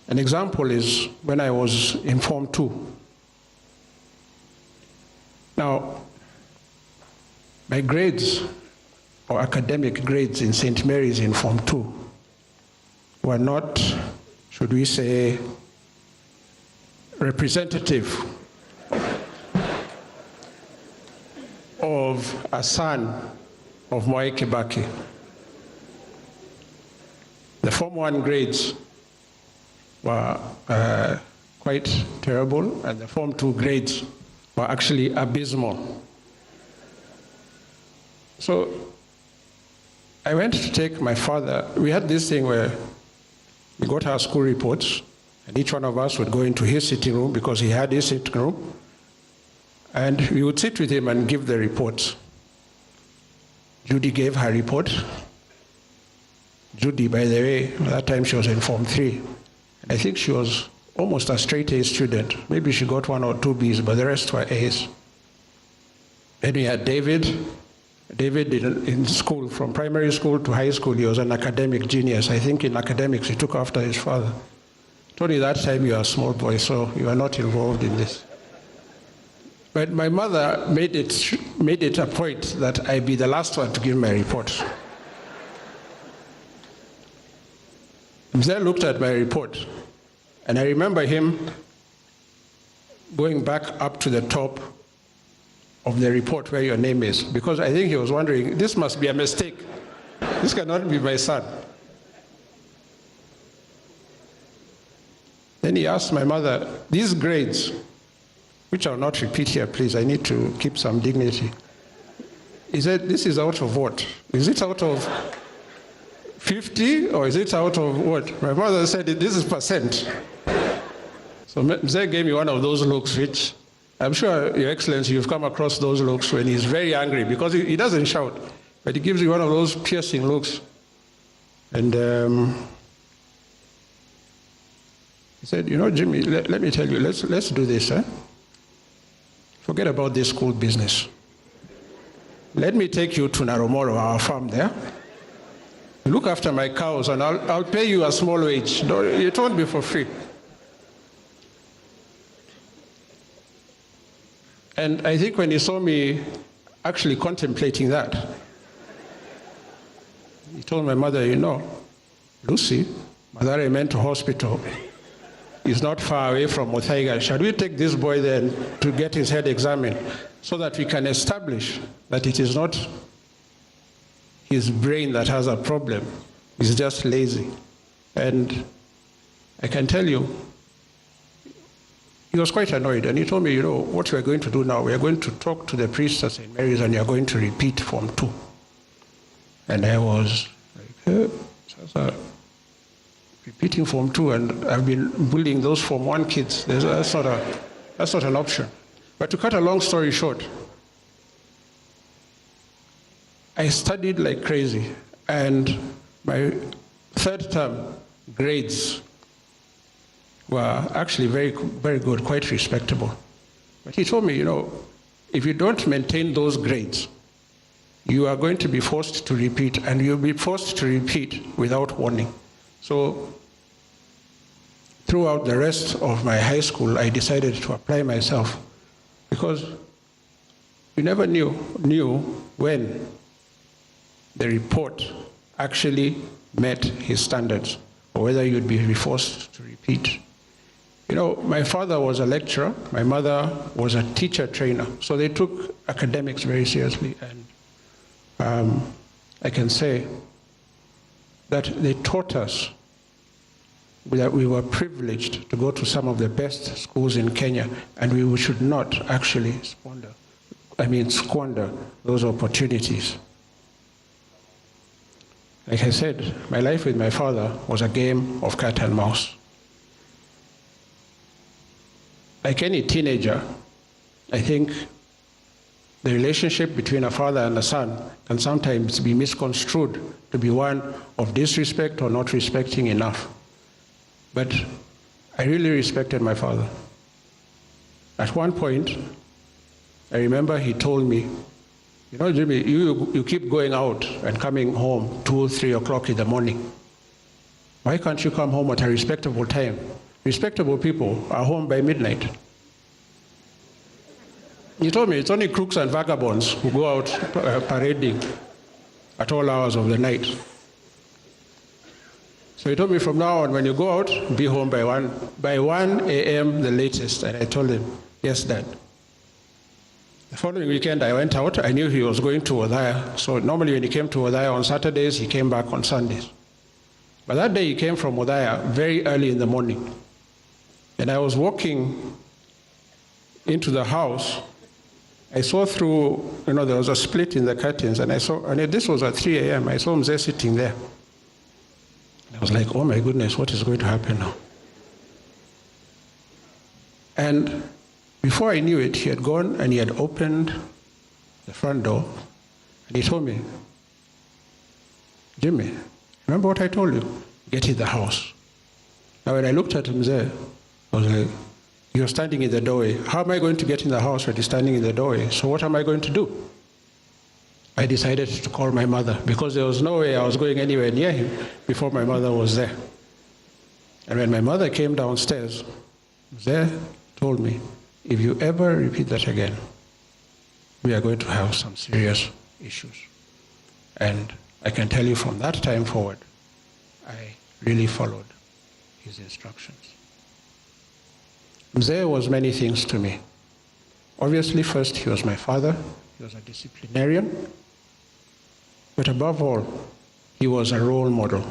An example is when I was in Form 2. Now, my grades, or academic grades in St. Mary's in Form 2, were not, should we say, representative of a son of Mwai Kibaki. The Form 1 grades were quite terrible, and the Form 2 grades were actually abysmal. So I went to take my father. We had this thing where we got our school reports, and each one of us would go into his sitting room because he had his sitting room, and we would sit with him and give the reports. Judy gave her report. Judy, by the way, at that time she was in Form 3. I think she was almost a straight A student. Maybe she got 1 or 2 Bs, but the rest were As. Then we had David. David in school, from primary school to high school, he was an academic genius. I think in academics he took after his father. Tony, that time you were a small boy, so you were not involved in this. But my mother made it a point that I be the last one to give my report. Mzee looked at my report, and I remember him going back up to the top of the report where your name is, because I think he was wondering, this must be a mistake. This cannot be my son. Then he asked my mother, these grades, which I'll not repeat here, please, I need to keep some dignity. He said, this is out of what? Is it out of 50 or is it out of what? My mother said, this is percent. So Mzee gave me one of those looks, which I'm sure, Your Excellency, you've come across those looks when he's very angry, because he doesn't shout, but he gives you one of those piercing looks. And he said, you know, Jimmy, let me tell you, let's do this, eh? Forget about this school business. Let me take you to Naromoro, our farm there. Look after my cows, and I'll pay you a small wage. It won't be for free. And I think when he saw me actually contemplating that, he told my mother, you know, Lucy, Mathare Mental Hospital is not far away from Muthaiga. Shall we take this boy then to get his head examined so that we can establish that it is not his brain that has a problem, he's just lazy. And I can tell you, he was quite annoyed, and he told me, you know, what we're going to do now, we're going to talk to the priest at St. Mary's, and you're going to repeat Form 2. And I was like, repeating Form 2, and I've been bullying those Form 1 kids. That's not an option. But to cut a long story short, I studied like crazy, and my third term grades were actually very, very good, quite respectable. But he told me, you know, if you don't maintain those grades, you are going to be forced to repeat, and you'll be forced to repeat without warning. So throughout the rest of my high school, I decided to apply myself, because you never knew when the report actually met his standards, or whether you'd be forced to repeat. You know, my father was a lecturer, my mother was a teacher trainer, so they took academics very seriously, and I can say that they taught us that we were privileged to go to some of the best schools in Kenya, and we should not actually squander those opportunities. Like I said, my life with my father was a game of cat and mouse. Like any teenager, I think the relationship between a father and a son can sometimes be misconstrued to be one of disrespect or not respecting enough. But I really respected my father. At one point, I remember he told me, you know, Jimmy, you keep going out and coming home 2, 3 o'clock in the morning. Why can't you come home at a respectable time? Respectable people are home by midnight. He told me it's only crooks and vagabonds who go out parading at all hours of the night. So he told me, from now on, when you go out, be home by 1 a.m. the latest. And I told him, yes, Dad. The following weekend, I went out. I knew he was going to Othaya. So normally when he came to Othaya on Saturdays, he came back on Sundays. But that day he came from Othaya very early in the morning. And I was walking into the house. I saw through, you know, there was a split in the curtains, and this was at 3 a.m. I saw Mzee sitting there. I was like, oh my goodness, what is going to happen now? And before I knew it, he had gone and he had opened the front door, and he told me, Jimmy, remember what I told you? Get in the house. Now when I looked at Mzee, I was like, you're standing in the doorway. How am I going to get in the house when he's standing in the doorway? So what am I going to do? I decided to call my mother, because there was no way I was going anywhere near him before my mother was there. And when my mother came downstairs, Mzee told me, if you ever repeat that again, we are going to have some serious issues. And I can tell you from that time forward, I really followed his instructions. Mzee was many things to me. Obviously, first, he was my father. He was a disciplinarian. But above all, he was a role model.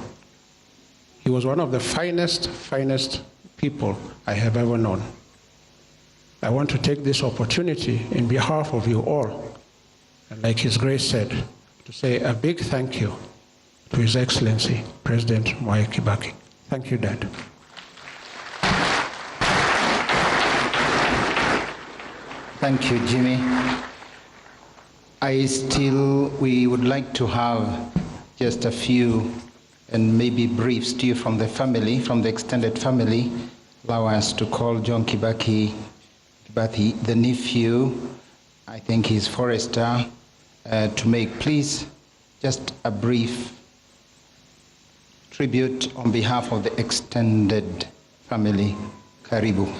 He was one of the finest people I have ever known. I want to take this opportunity in behalf of you all, and like His Grace said, to say a big thank you to His Excellency, President Mwai Kibaki. Thank you, Dad. Thank you, Jimmy. We would like to have just a few and maybe brief stew from the family, from the extended family. Allow us to call John Kibaki, the nephew, I think he's Forester, to make, please, just a brief tribute on behalf of the extended family. Karibu.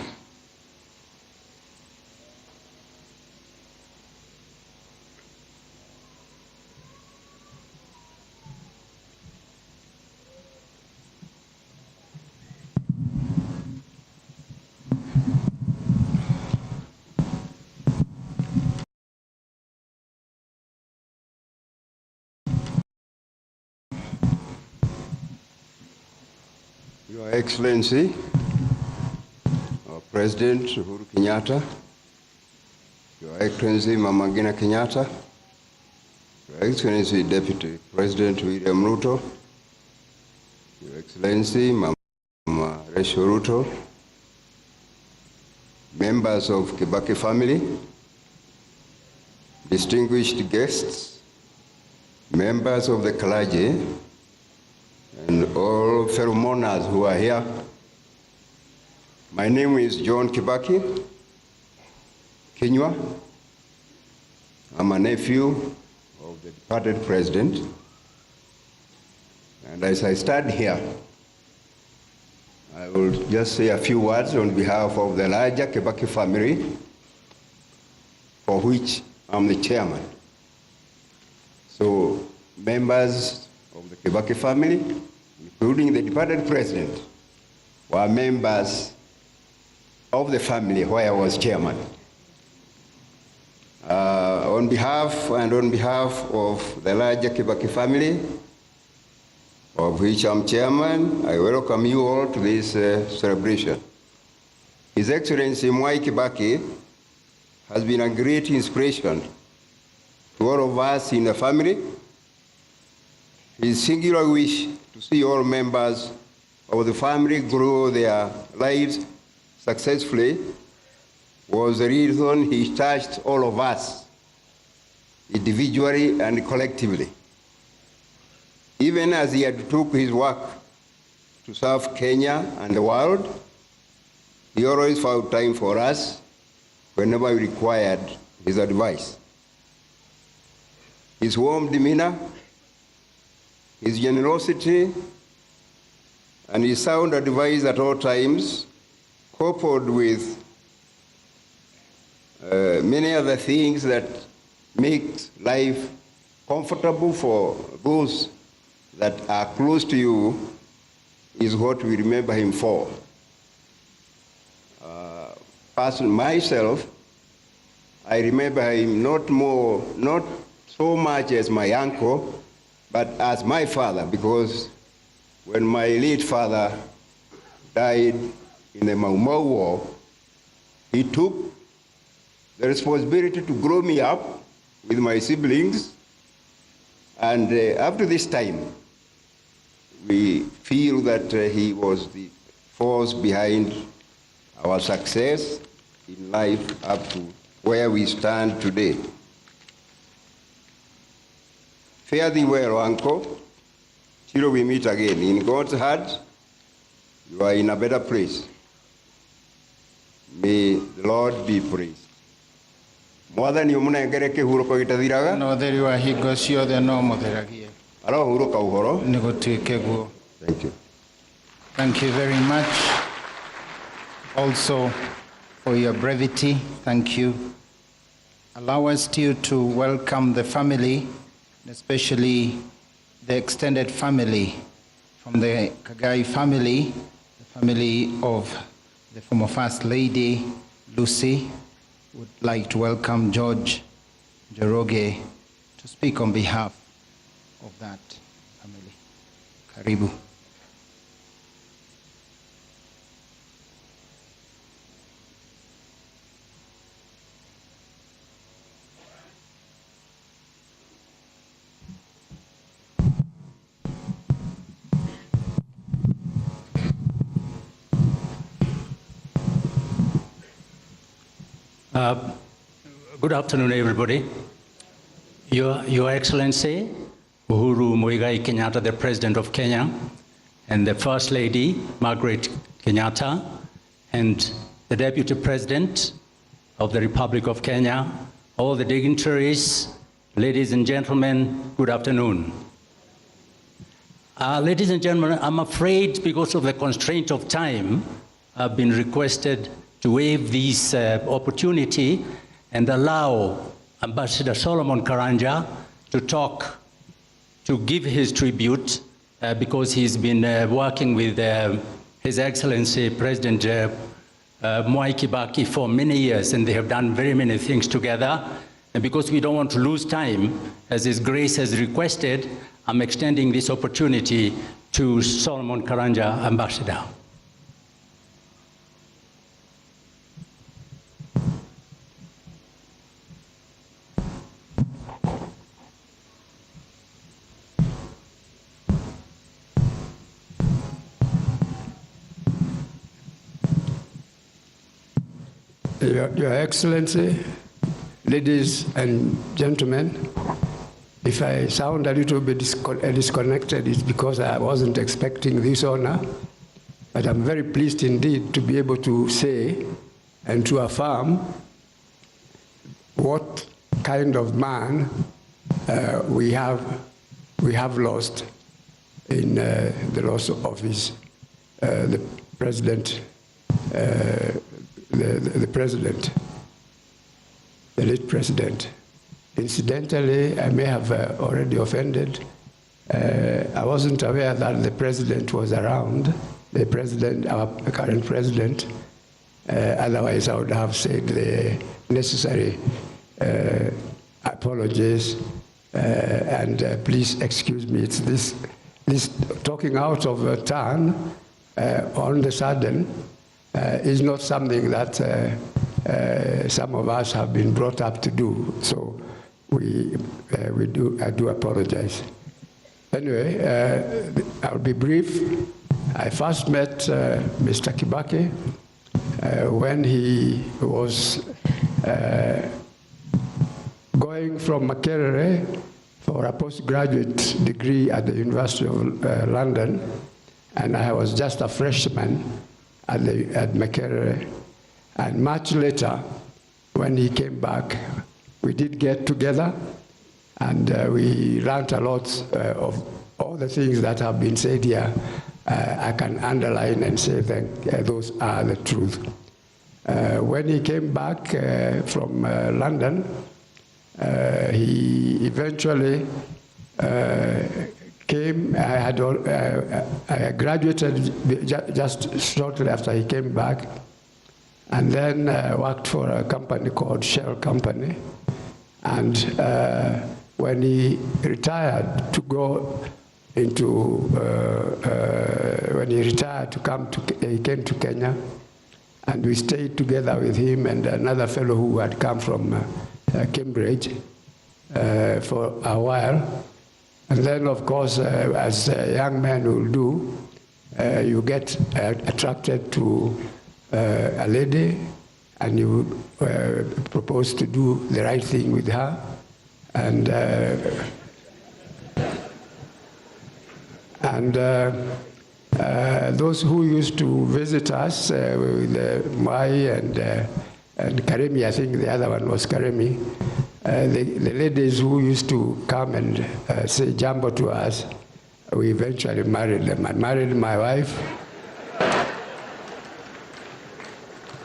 Your Excellency, our President Uhuru Kenyatta, Your Excellency Mama Ngina Kenyatta, Your Excellency Deputy President William Ruto, Your Excellency Mama Rais Ruto, members of Kibaki family, distinguished guests, members of the clergy, and all fellow mourners who are here. My name is John Kibaki Kinywa. I'm a nephew of the departed president. And as I stand here, I will just say a few words on behalf of the larger Kibaki family, for which I'm the chairman. So, members of the Kibaki family, including the departed president, were members of the family where I was chairman. On behalf of the larger Kibaki family, of which I'm chairman, I welcome you all to this celebration. His Excellency Mwai Kibaki has been a great inspiration to all of us in the family. His singular wish to see all members of the family grow their lives successfully was the reason he touched all of us, individually and collectively. Even as he undertook his work to serve Kenya and the world, he always found time for us whenever we required his advice. His warm demeanor, his generosity, and his sound advice at all times, coupled with many other things that make life comfortable for those that are close to you, is what we remember him for. Myself, I remember him not so much as my uncle, but as my father, because when my late father died in the Mau Mau War, he took the responsibility to grow me up with my siblings, and up to this time, we feel that he was the force behind our success in life up to where we stand today. Fare thee well, uncle, till we meet again. In God's heart, you are in a better place. May the Lord be praised. Mwathani umunengere kihuruko gitathiraga no theri wa hingo ciothe no mutheragie arohuruka uhoro ni gutuike guo. Thank you. Thank you very much. Also, for your brevity. Thank you. Allow us still to welcome the family, especially the extended family from the Kagai family, the family of the former First Lady, Lucy. Would like to welcome George Njoroge to speak on behalf of that family. Karibu. Good afternoon, everybody. Your Excellency, Uhuru Muigai Kenyatta, the President of Kenya, and the First Lady, Margaret Kenyatta, and the Deputy President of the Republic of Kenya, all the dignitaries, ladies and gentlemen, good afternoon. Ladies and gentlemen, I'm afraid because of the constraint of time, I've been requested to waive this opportunity and allow Ambassador Solomon Karanja to talk, to give his tribute, because he's been working with His Excellency President Mwai Kibaki for many years, and they have done very many things together. And because we don't want to lose time, as His Grace has requested, I'm extending this opportunity to Solomon Karanja, Ambassador. Your Excellency, ladies and gentlemen, if I sound a little bit disconnected, it's because I wasn't expecting this honor, but I'm very pleased indeed to be able to say and to affirm what kind of man we have lost in the loss of his the president. The president, the late president. Incidentally, I may have already offended. I wasn't aware that the president was around, the president, our current president. Otherwise, I would have said the necessary apologies. And please excuse me, it's this talking out of turn on the sudden. Is not something that some of us have been brought up to do. So I do apologize. Anyway, I'll be brief. I first met Mr. Kibaki when he was going from Makerere for a postgraduate degree at the University of London, and I was just a freshman at Makerere. And much later, when he came back, we did get together, and we learned a lot of all the things that have been said here. I can underline and say that those are the truth. When he came back from London, he eventually came. I graduated just shortly after he came back, and then worked for a company called Shell Company. And when he retired to go into, when he retired to come to, he came to Kenya, and we stayed together with him and another fellow who had come from Cambridge for a while. And then, of course, as young men will do, you get attracted to a lady, and you propose to do the right thing with her. And those who used to visit us with Mwai and Karemi, I think the other one was Karemi, the ladies who used to come and say jambo to us, we eventually married them. I married my wife,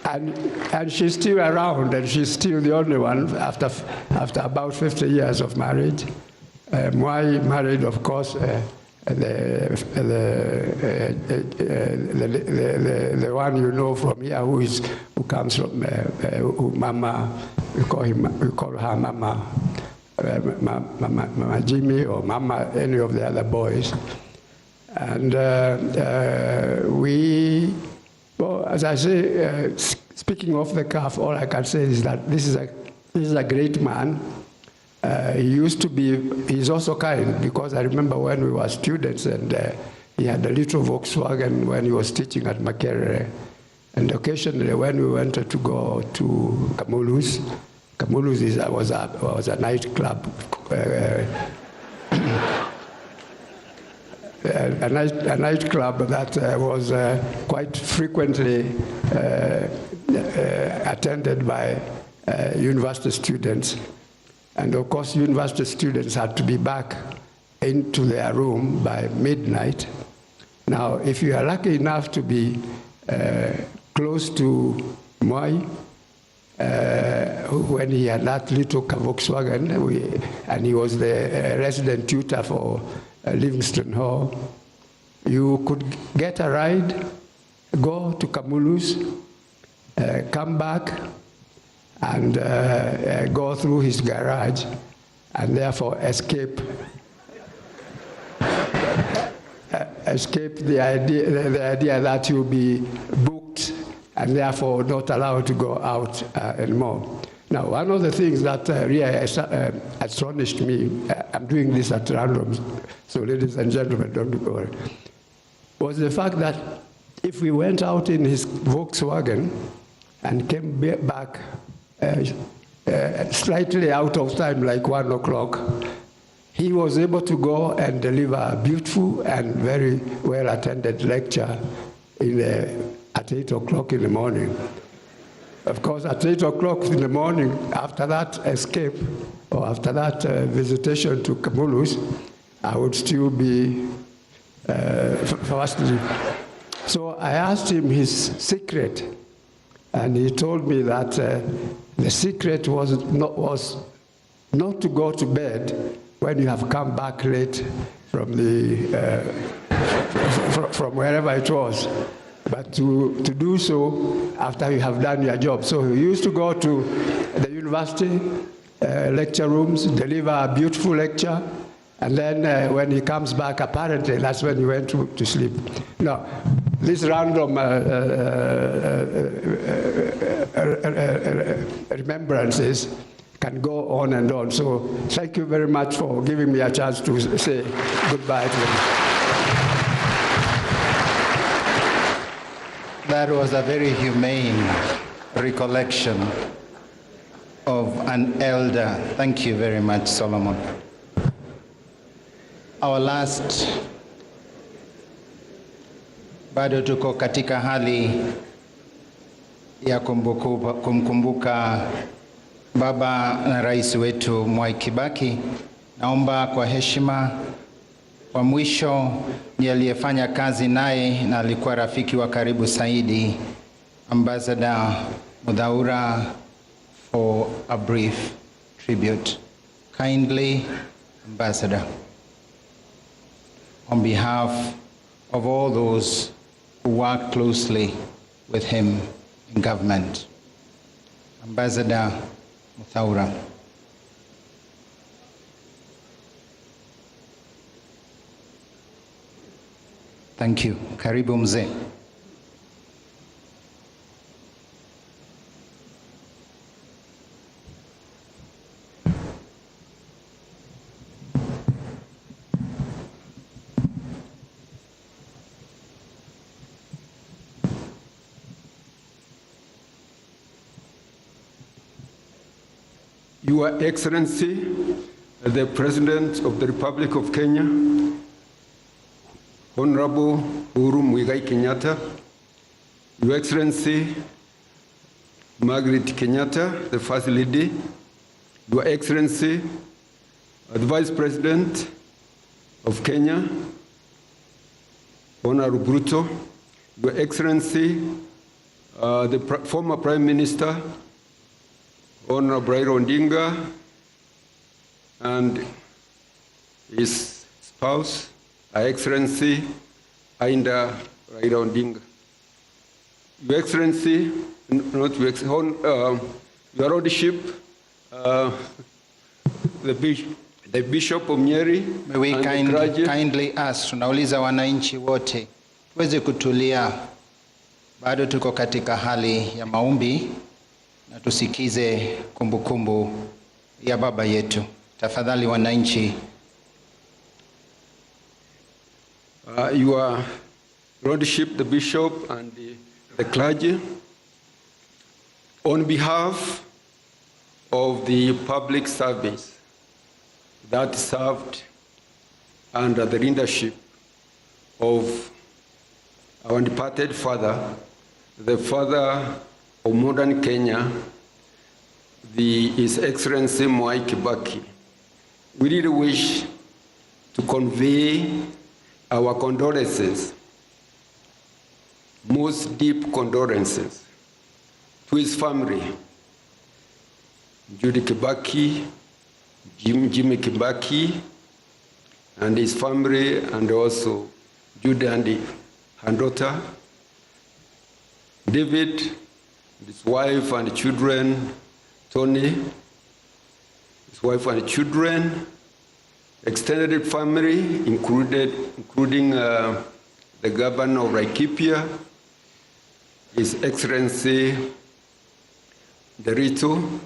and she's still around, and she's still the only one after about 50 years of marriage. Mwai married, of course, the one you know from here, who comes from Mama. We call her Mama, Mama Jimmy or Mama any of the other boys, and well, as I say, speaking off the cuff, all I can say is that this is a great man. He's also kind, because I remember when we were students and he had a little Volkswagen when he was teaching at Makerere. And occasionally when we wanted to go to Kamulu's was a nightclub, a nightclub that was quite frequently attended by university students. And of course, university students had to be back into their room by midnight. Now, if you are lucky enough to be close to Mwai, when he had that little Volkswagen, and he was the resident tutor for Livingston Hall, you could get a ride, go to Kamulu's, come back, and go through his garage, and therefore escape the idea that you'll be booked and therefore not allowed to go out anymore. Now, one of the things that really astonished me, I'm doing this at random, so ladies and gentlemen, don't worry, was the fact that if we went out in his Volkswagen and came back slightly out of time, like 1 o'clock, he was able to go and deliver a beautiful and very well-attended lecture at 8 o'clock in the morning. Of course, at 8 o'clock in the morning, after that escape, or after that visitation to Kamulu's, I would still be fast asleep. So I asked him his secret, and he told me that the secret was not to go to bed when you have come back late from from wherever it was, but to do so after you have done your job. So he used to go to the university lecture rooms, deliver a beautiful lecture, and then when he comes back, apparently that's when he went to sleep. Now, this random remembrances can go on and on. So thank you very much for giving me a chance to say goodbye to him. That was a very humane recollection of an elder. Thank you very much, Solomon. Our last, bado tuko katika hali ya kumkumbuka baba na rais wetu Mwai Kibaki. Naomba kwa heshima, wa mwisho ni aliyefanya kazi naye na alikuwa rafiki wa karibu zaidi, Ambassador Mudhaura, for a brief tribute. Kindly, Ambassador, on behalf of all those who worked closely with him in government, Ambassador Mudhaura. Thank you. Karibu mzee. Your Excellency, the President of the Republic of Kenya, Honorable Uhuru Muigai Kenyatta, Your Excellency Margaret Kenyatta, the First Lady, Your Excellency, the Vice President of Kenya, Honorable Bruto, Your Excellency, the former Prime Minister, Honorable Raila Odinga, and his spouse, Her Excellency Ainda Raila Odinga. Your Excellency, not Your Excellency, Your Lordship, the Bishop of Nyeri, May we kindly ask, tunauliza wananchi wote tuweze kutulia, bado tuko katika hali ya maombi, na tusikize kumbukumbu ya baba yetu. Tafadhali wananchi. Your Lordship, the Bishop and the clergy, on behalf of the public service that served under the leadership of our departed father, the father of modern Kenya, His Excellency Mwai Kibaki, we really wish to convey our condolences, most deep condolences, to his family, Judy Kibaki, Jimmy Kibaki, and his family, and also Judy and her daughter, David, his wife and children, Tony, his wife and children, extended family, including the governor of Laikipia, His Excellency Derito,